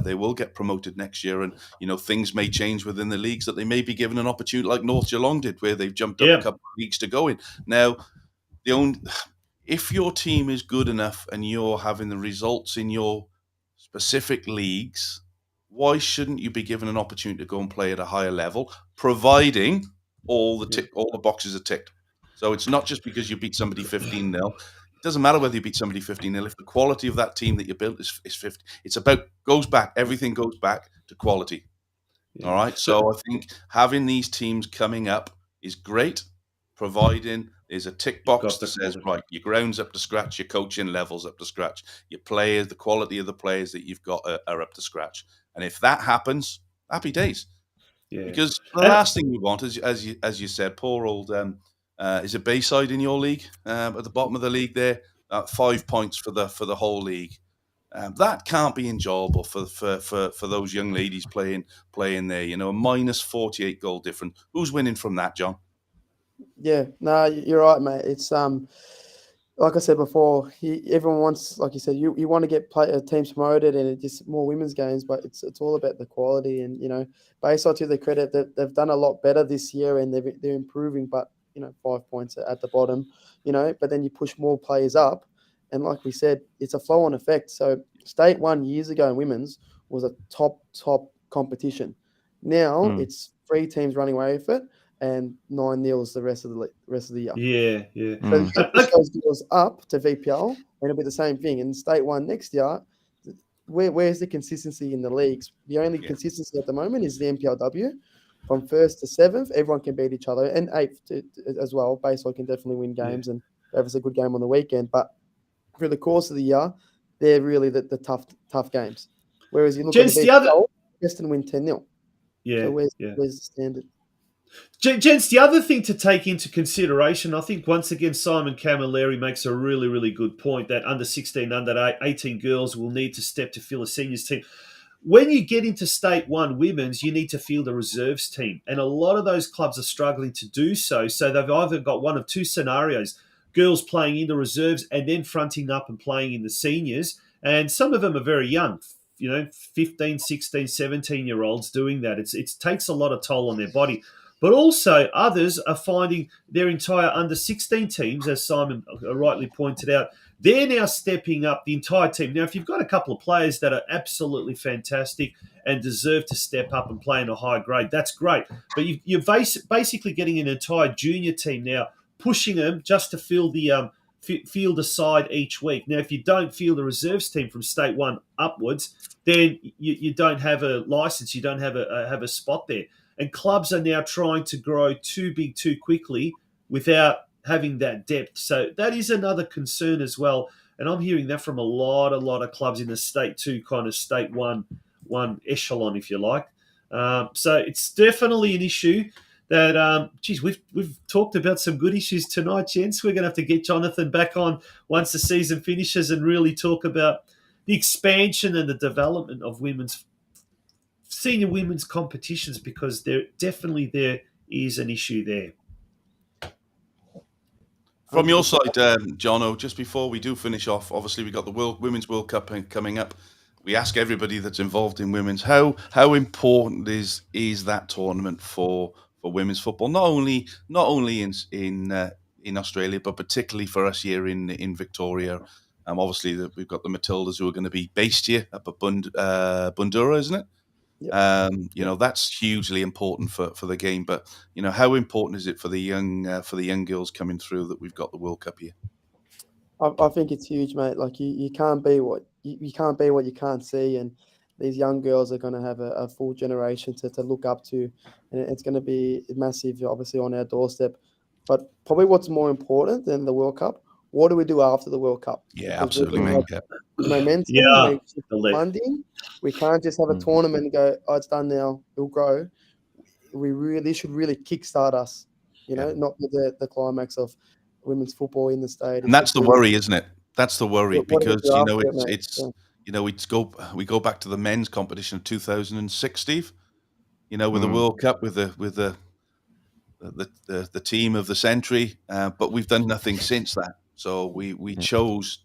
Speaker 3: they will get promoted next year, and things may change within the leagues that they may be given an opportunity like North Geelong did, where they've jumped up a couple of leagues to go in. Now, if your team is good enough and you're having the results in your specific leagues, why shouldn't you be given an opportunity to go and play at a higher level, providing all the boxes are ticked? So it's not just because you beat somebody 15-0. It doesn't matter whether you beat somebody 15-0 if the quality of that team that you built is 50. Everything goes back to quality. Yeah. All right. So I think having these teams coming up is great, providing there's a tick box that says, right, your ground's up to scratch, your coaching level's up to scratch, your players, the quality of the players that you've got are up to scratch. And if that happens, happy days. Yeah. Because the last thing you want is, as you said, poor old is it Bayside in your league at the bottom of the league there, 5 points for the whole league. That can't be enjoyable for those young ladies playing there. A minus 48 goal difference. Who's winning from that, John?
Speaker 9: Yeah, no, you're right, mate. It's like I said before, everyone wants, like you said, you want to get teams promoted and it's just more women's games, but it's all about the quality. And Bayside, to their credit, they've done a lot better this year and they're improving. But 5 points at the bottom, But then you push more players up, and like we said, it's a flow-on effect. So State 1 years ago in women's was a top competition. Now it's 3 teams running away with it. And 9-0 the rest of the year.
Speaker 1: Yeah.
Speaker 9: So you push those deals up to VPL, and it'll be the same thing. In State 1 next year, where's the consistency in the leagues? The only consistency at the moment is the NPLW. From 1st to 7th, everyone can beat each other, and 8th as well. Bayside can definitely win games, and have us a good game on the weekend. But through the course of the year, they're really the tough games. Whereas you look at the VPL, Western win 10-0.
Speaker 1: Yeah.
Speaker 9: So where's the standard?
Speaker 1: Gents, the other thing to take into consideration, I think once again Simon Camilleri makes a really, really good point that under 16, under 18 girls will need to step to fill a seniors team. When you get into State 1 women's, you need to field a reserves team. And a lot of those clubs are struggling to do so. So they've either got one of two scenarios, girls playing in the reserves and then fronting up and playing in the seniors. And some of them are very young, 15, 16, 17-year-olds doing that. It takes a lot of toll on their body. But also others are finding their entire under 16 teams, as Simon rightly pointed out, they're now stepping up the entire team. Now, if you've got a couple of players that are absolutely fantastic and deserve to step up and play in a high grade, that's great. But you're basically getting an entire junior team now, pushing them just to fill the field a side each week. Now, if you don't field a reserves team from State 1 upwards, then you don't have a license, you don't have a spot there. And clubs are now trying to grow too big too quickly without having that depth. So that is another concern as well. And I'm hearing that from a lot of clubs in the State 2 kind of State 1 echelon, if you like. So it's definitely an issue that, we've talked about some good issues tonight, gents. We're going to have to get Jonathan back on once the season finishes and really talk about the expansion and the development of senior women's competitions, because there is an issue there.
Speaker 3: From your side, Jono, just before we do finish off, obviously we've got the Women's World Cup coming up. We ask everybody that's involved in women's, how important is that tournament for women's football? Not only in Australia, but particularly for us here in Victoria. Obviously we've got the Matildas who are going to be based here up at Bundoora, isn't it?
Speaker 9: Yep.
Speaker 3: That's hugely important for the game. But how important is it for the young girls coming through that we've got the World Cup here?
Speaker 9: I think it's huge, mate. Like you can't be what you can't see, and these young girls are going to have a full generation to look up to, and it's going to be massive, obviously on our doorstep. But probably what's more important than the World Cup, what do we do after the World Cup?
Speaker 3: Yeah, absolutely, mate.
Speaker 9: Momentum, funding. We can't just have a tournament and go, oh, it's done now, it'll grow. We really should kickstart us, not with the climax of women's football in the state.
Speaker 3: And that's the worry, isn't it? That's the worry, because we go back to the men's competition of 2006, Steve. With the World Cup, with the team of the century, but we've done nothing since that. So we chose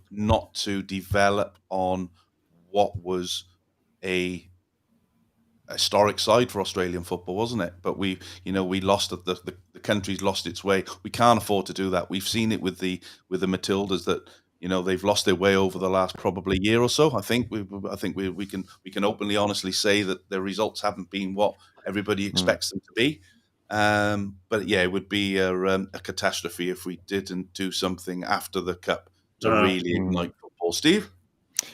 Speaker 3: not to develop on what was a historic side for Australian football, wasn't it? But we lost it. The country's lost its way. We can't afford to do that. We've seen it with the Matildas that they've lost their way over the last probably year or so. I think we can openly, honestly say that their results haven't been what everybody expects them to be. But yeah, it would be a catastrophe if we didn't do something after the Cup to really ignite football. Steve?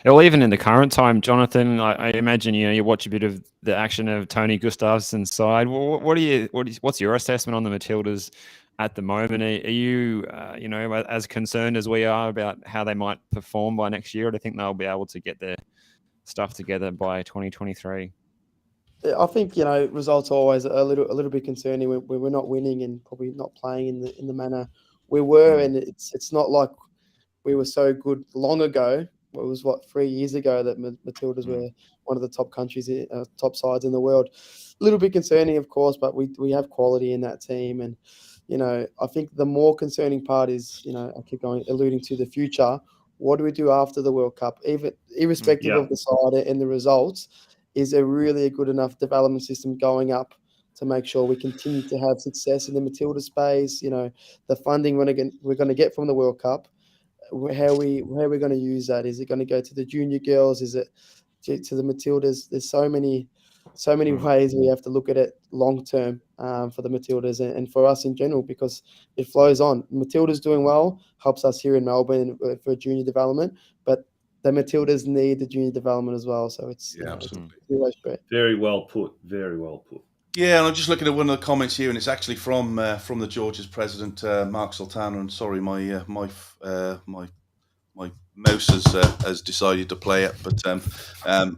Speaker 2: Well, even in the current time, Jonathan, I imagine you watch a bit of the action of Tony Gustafsson's side. What's your assessment on the Matildas at the moment? Are you as concerned as we are about how they might perform by next year? Or do you think they'll be able to get their stuff together by 2023?
Speaker 9: I think results are always a little bit concerning when we're not winning and probably not playing in the manner we were, and it's not like we were so good long ago. It was 3 years ago that Matildas were one of the top countries, top sides in the world. A little bit concerning, of course, but we have quality in that team, and I think the more concerning part is I keep alluding to the future. What do we do after the World Cup, irrespective of the side and the results? Is there really a good enough development system going up to make sure we continue to have success in the Matilda space? The funding we're going to get from the World Cup, how are we going to use that? Is it going to go to the junior girls? Is it to the Matildas? There's so many ways we have to look at it long term for the Matildas and for us in general, because it flows on. Matildas doing well helps us here in Melbourne for junior development, but the Matildas need the junior development as well. So it's
Speaker 3: absolutely.
Speaker 9: It's
Speaker 1: very well put. Very well put.
Speaker 3: Yeah, and I'm just looking at one of the comments here, and it's actually from the George's president, Mark Sultana. And sorry, my mouse has decided to play it, but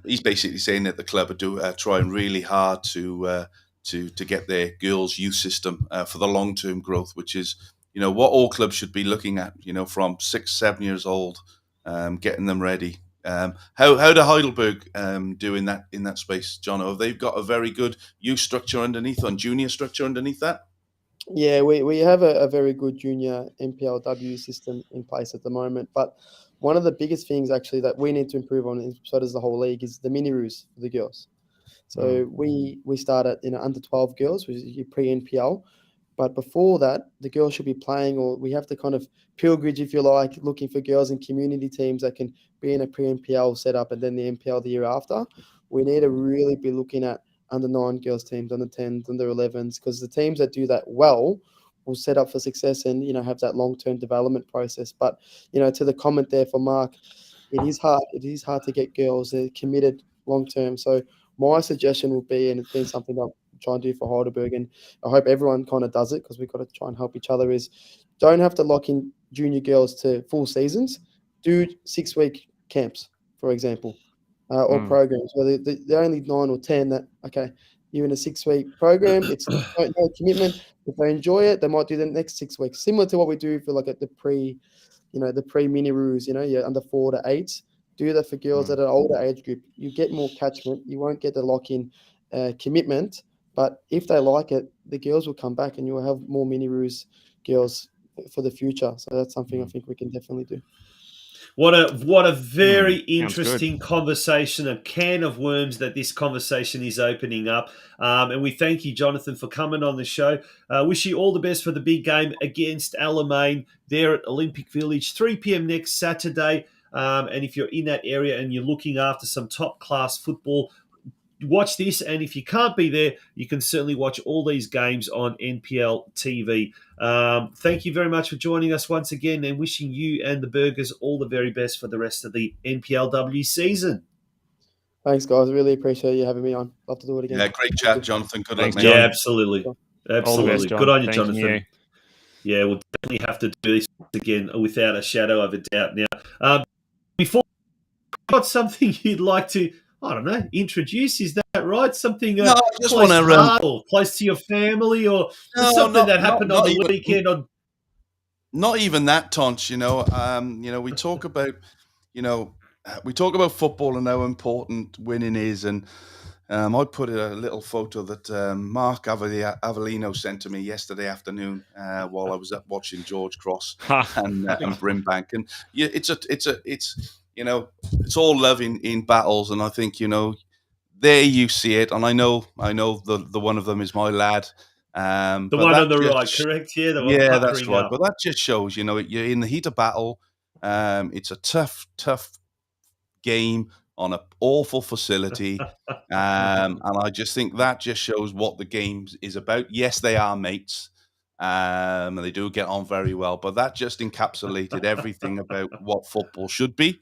Speaker 3: he's basically saying that the club are trying really hard to to get their girls' youth system for the long-term growth, which is, what all clubs should be looking at, from 6, 7 years old, getting them ready. How do Heidelberg do in that space, John? Have they got a very good youth structure underneath, and junior structure underneath that?
Speaker 9: Yeah, we have a very good junior NPLW system in place at the moment. But one of the biggest things actually that we need to improve on, and so does the whole league, is the mini roos for the girls. So we start at under 12 girls, which is your pre-NPL. But before that, the girls should be playing, or we have to kind of pilgrimage, if you like, looking for girls in community teams that can be in a pre-NPL setup and then the NPL the year after. We need to really be looking at under 9 girls teams, under 10s, under 11s, because the teams that do that well will set up for success and, have that long-term development process. But, to the comment there for Mark, it is hard. It is hard to get girls that are committed long-term. So my suggestion would be, and it's been something I'm trying to do for Heidelberg, and I hope everyone kind of does it because we've got to try and help each other, is don't have to lock in junior girls to full seasons. Do 6-week camps, for example. Or programs where they're only 9 or 10 that, okay, you're in a 6-week program, it's no commitment. If they enjoy it, they might do the next 6 weeks, similar to what we do for at the pre-mini roos, you're under 4 to 8. Do that for girls at an older age group. You get more catchment. You won't get the lock-in commitment, but if they like it, the girls will come back and you'll have more mini roos girls for the future. So that's something I think we can definitely do.
Speaker 1: What a very interesting conversation, a can of worms that this conversation is opening up. And we thank you, Jonathan, for coming on the show. Wish you all the best for the big game against Alamein there at Olympic Village, 3 p.m. next Saturday. And if you're in that area and you're looking after some top-class football, watch this, and if you can't be there, you can certainly watch all these games on NPL TV. Thank you very much for joining us once again, and wishing you and the Burgers all the very best for the rest of the NPLW season.
Speaker 9: Thanks, guys. Really appreciate you having me on. Love to do it again.
Speaker 3: Yeah, great chat, Jonathan. Good luck, mate.
Speaker 1: Yeah, absolutely.
Speaker 2: Best,
Speaker 1: Good on you,
Speaker 2: Thanks,
Speaker 1: Jonathan. Yeah, we'll definitely have to do this again without a shadow of a doubt. Now, before got something you'd like to, I don't know, introduce? Is that right? Something
Speaker 3: no, I just want to
Speaker 1: or close to your family, or something that happened on the weekend?
Speaker 3: Not even that, Tonch. We talk about, football and how important winning is, and I put a little photo that Mark Avellino sent to me yesterday afternoon while I was up watching George Cross and Brimbank, and it's all love in battles, and I think there you see it, and I know the one of them is my lad.
Speaker 1: The one on the right, correct? Yeah, the one
Speaker 3: that's right.
Speaker 1: up.
Speaker 3: But that just shows, you're in the heat of battle. It's a tough game on an awful facility, and I just think that just shows what the game is about. Yes, they are mates, and they do get on very well, but that just encapsulated everything about what football should be.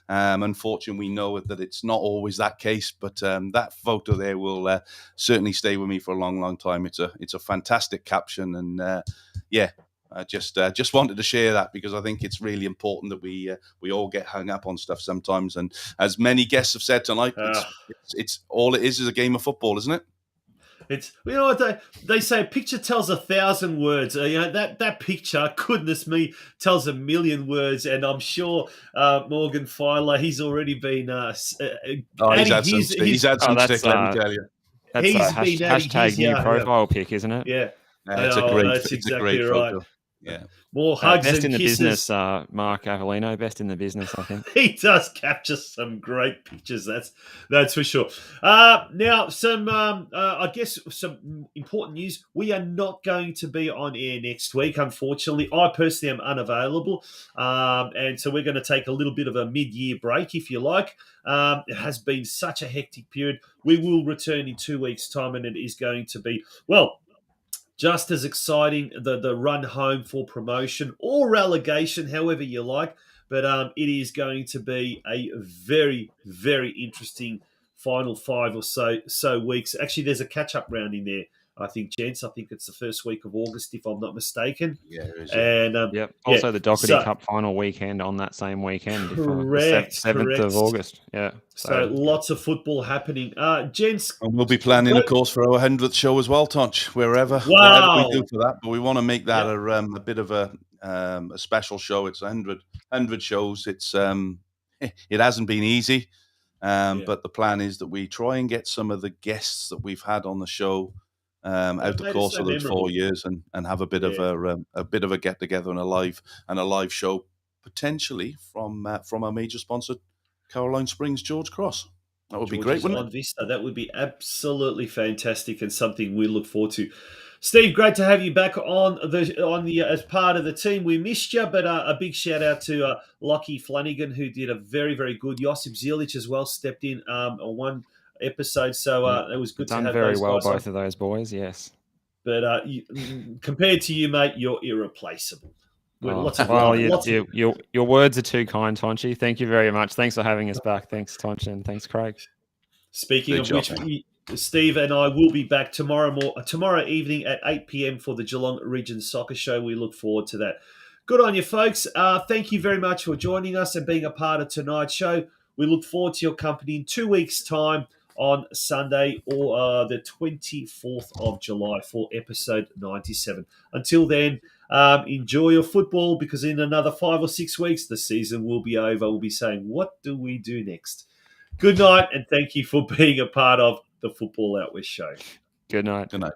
Speaker 3: Unfortunately, we know that it's not always that case, but that photo there will certainly stay with me for a long, long time. It's a fantastic caption, and I just wanted to share that because I think it's really important that we all get hung up on stuff sometimes. And as many guests have said tonight, it's all it is a game of football, isn't it?
Speaker 1: It's, what they say, a picture tells 1,000 words. That picture, goodness me, tells 1,000,000 words. And I'm sure Morgan Filer, he's already been.
Speaker 3: He's had some stick, let me tell you.
Speaker 2: That's a hashtag new profile pic, isn't it?
Speaker 1: Yeah,
Speaker 3: it's
Speaker 1: exactly
Speaker 3: a great
Speaker 1: right.
Speaker 3: photo. Yeah.
Speaker 1: More hugs
Speaker 2: best
Speaker 1: and
Speaker 2: in
Speaker 1: kisses.
Speaker 2: The business, Mark Avellino, best in the business, I think.
Speaker 1: He does capture some great pictures, that's for sure. Now, some I guess some important news. We are not going to be on air next week, unfortunately. I personally am unavailable, and so we're going to take a little bit of a mid-year break, if you like. It has been such a hectic period. We will return in 2 weeks' time, and it is going to be, well, just as exciting, the run home for promotion or relegation, however you like. But it is going to be a very, very interesting final 5 or so weeks. Actually, there's a catch-up round in there I think, gents. I think it's the first week of August, if I'm not mistaken.
Speaker 3: Yeah, it is,
Speaker 1: And
Speaker 2: Also, the Doherty Cup final weekend on that same weekend.
Speaker 1: Correct.
Speaker 2: 7th of August. Yeah.
Speaker 1: So lots of football happening. Gents.
Speaker 3: And we'll be planning, of course, for our 100th show as well, Tonch, wherever we do for that. But we want to make that a bit of a special show. It's 100 shows. It's it hasn't been easy, but the plan is that we try and get some of the guests that we've had on the show out the course of those 4 years and have a bit of a get together and a live show, potentially from our major sponsor, Caroline Springs George Cross. That would be great, wouldn't it?
Speaker 1: Vista. That would be absolutely fantastic and something we look forward to. Steve, great to have you back on the as part of the team. We missed you, but a big shout out to Lockie Flanagan, who did a very, very good. Josip Zilic as well stepped in on one episode, so it was good to have
Speaker 2: very
Speaker 1: those
Speaker 2: well,
Speaker 1: guys
Speaker 2: both
Speaker 1: on.
Speaker 2: of those boys. Yes,
Speaker 1: but compared to you, mate, you're irreplaceable.
Speaker 2: Your words are too kind, Tonchi. Thank you very much. Thanks for having us back. Thanks, Tonchi, and thanks, Craig.
Speaker 1: Speaking of which, Steve and I will be back tomorrow evening at 8 p.m. for the Geelong Region Soccer Show. We look forward to that. Good on you, folks. Thank you very much for joining us and being a part of tonight's show. We look forward to your company in 2 weeks' time on Sunday or the 24th of July for episode 97. Until then, enjoy your football, because in another 5 or 6 weeks, the season will be over. We'll be saying, what do we do next? Good night, and thank you for being a part of the Football Out West show.
Speaker 2: Good night.
Speaker 3: Good night.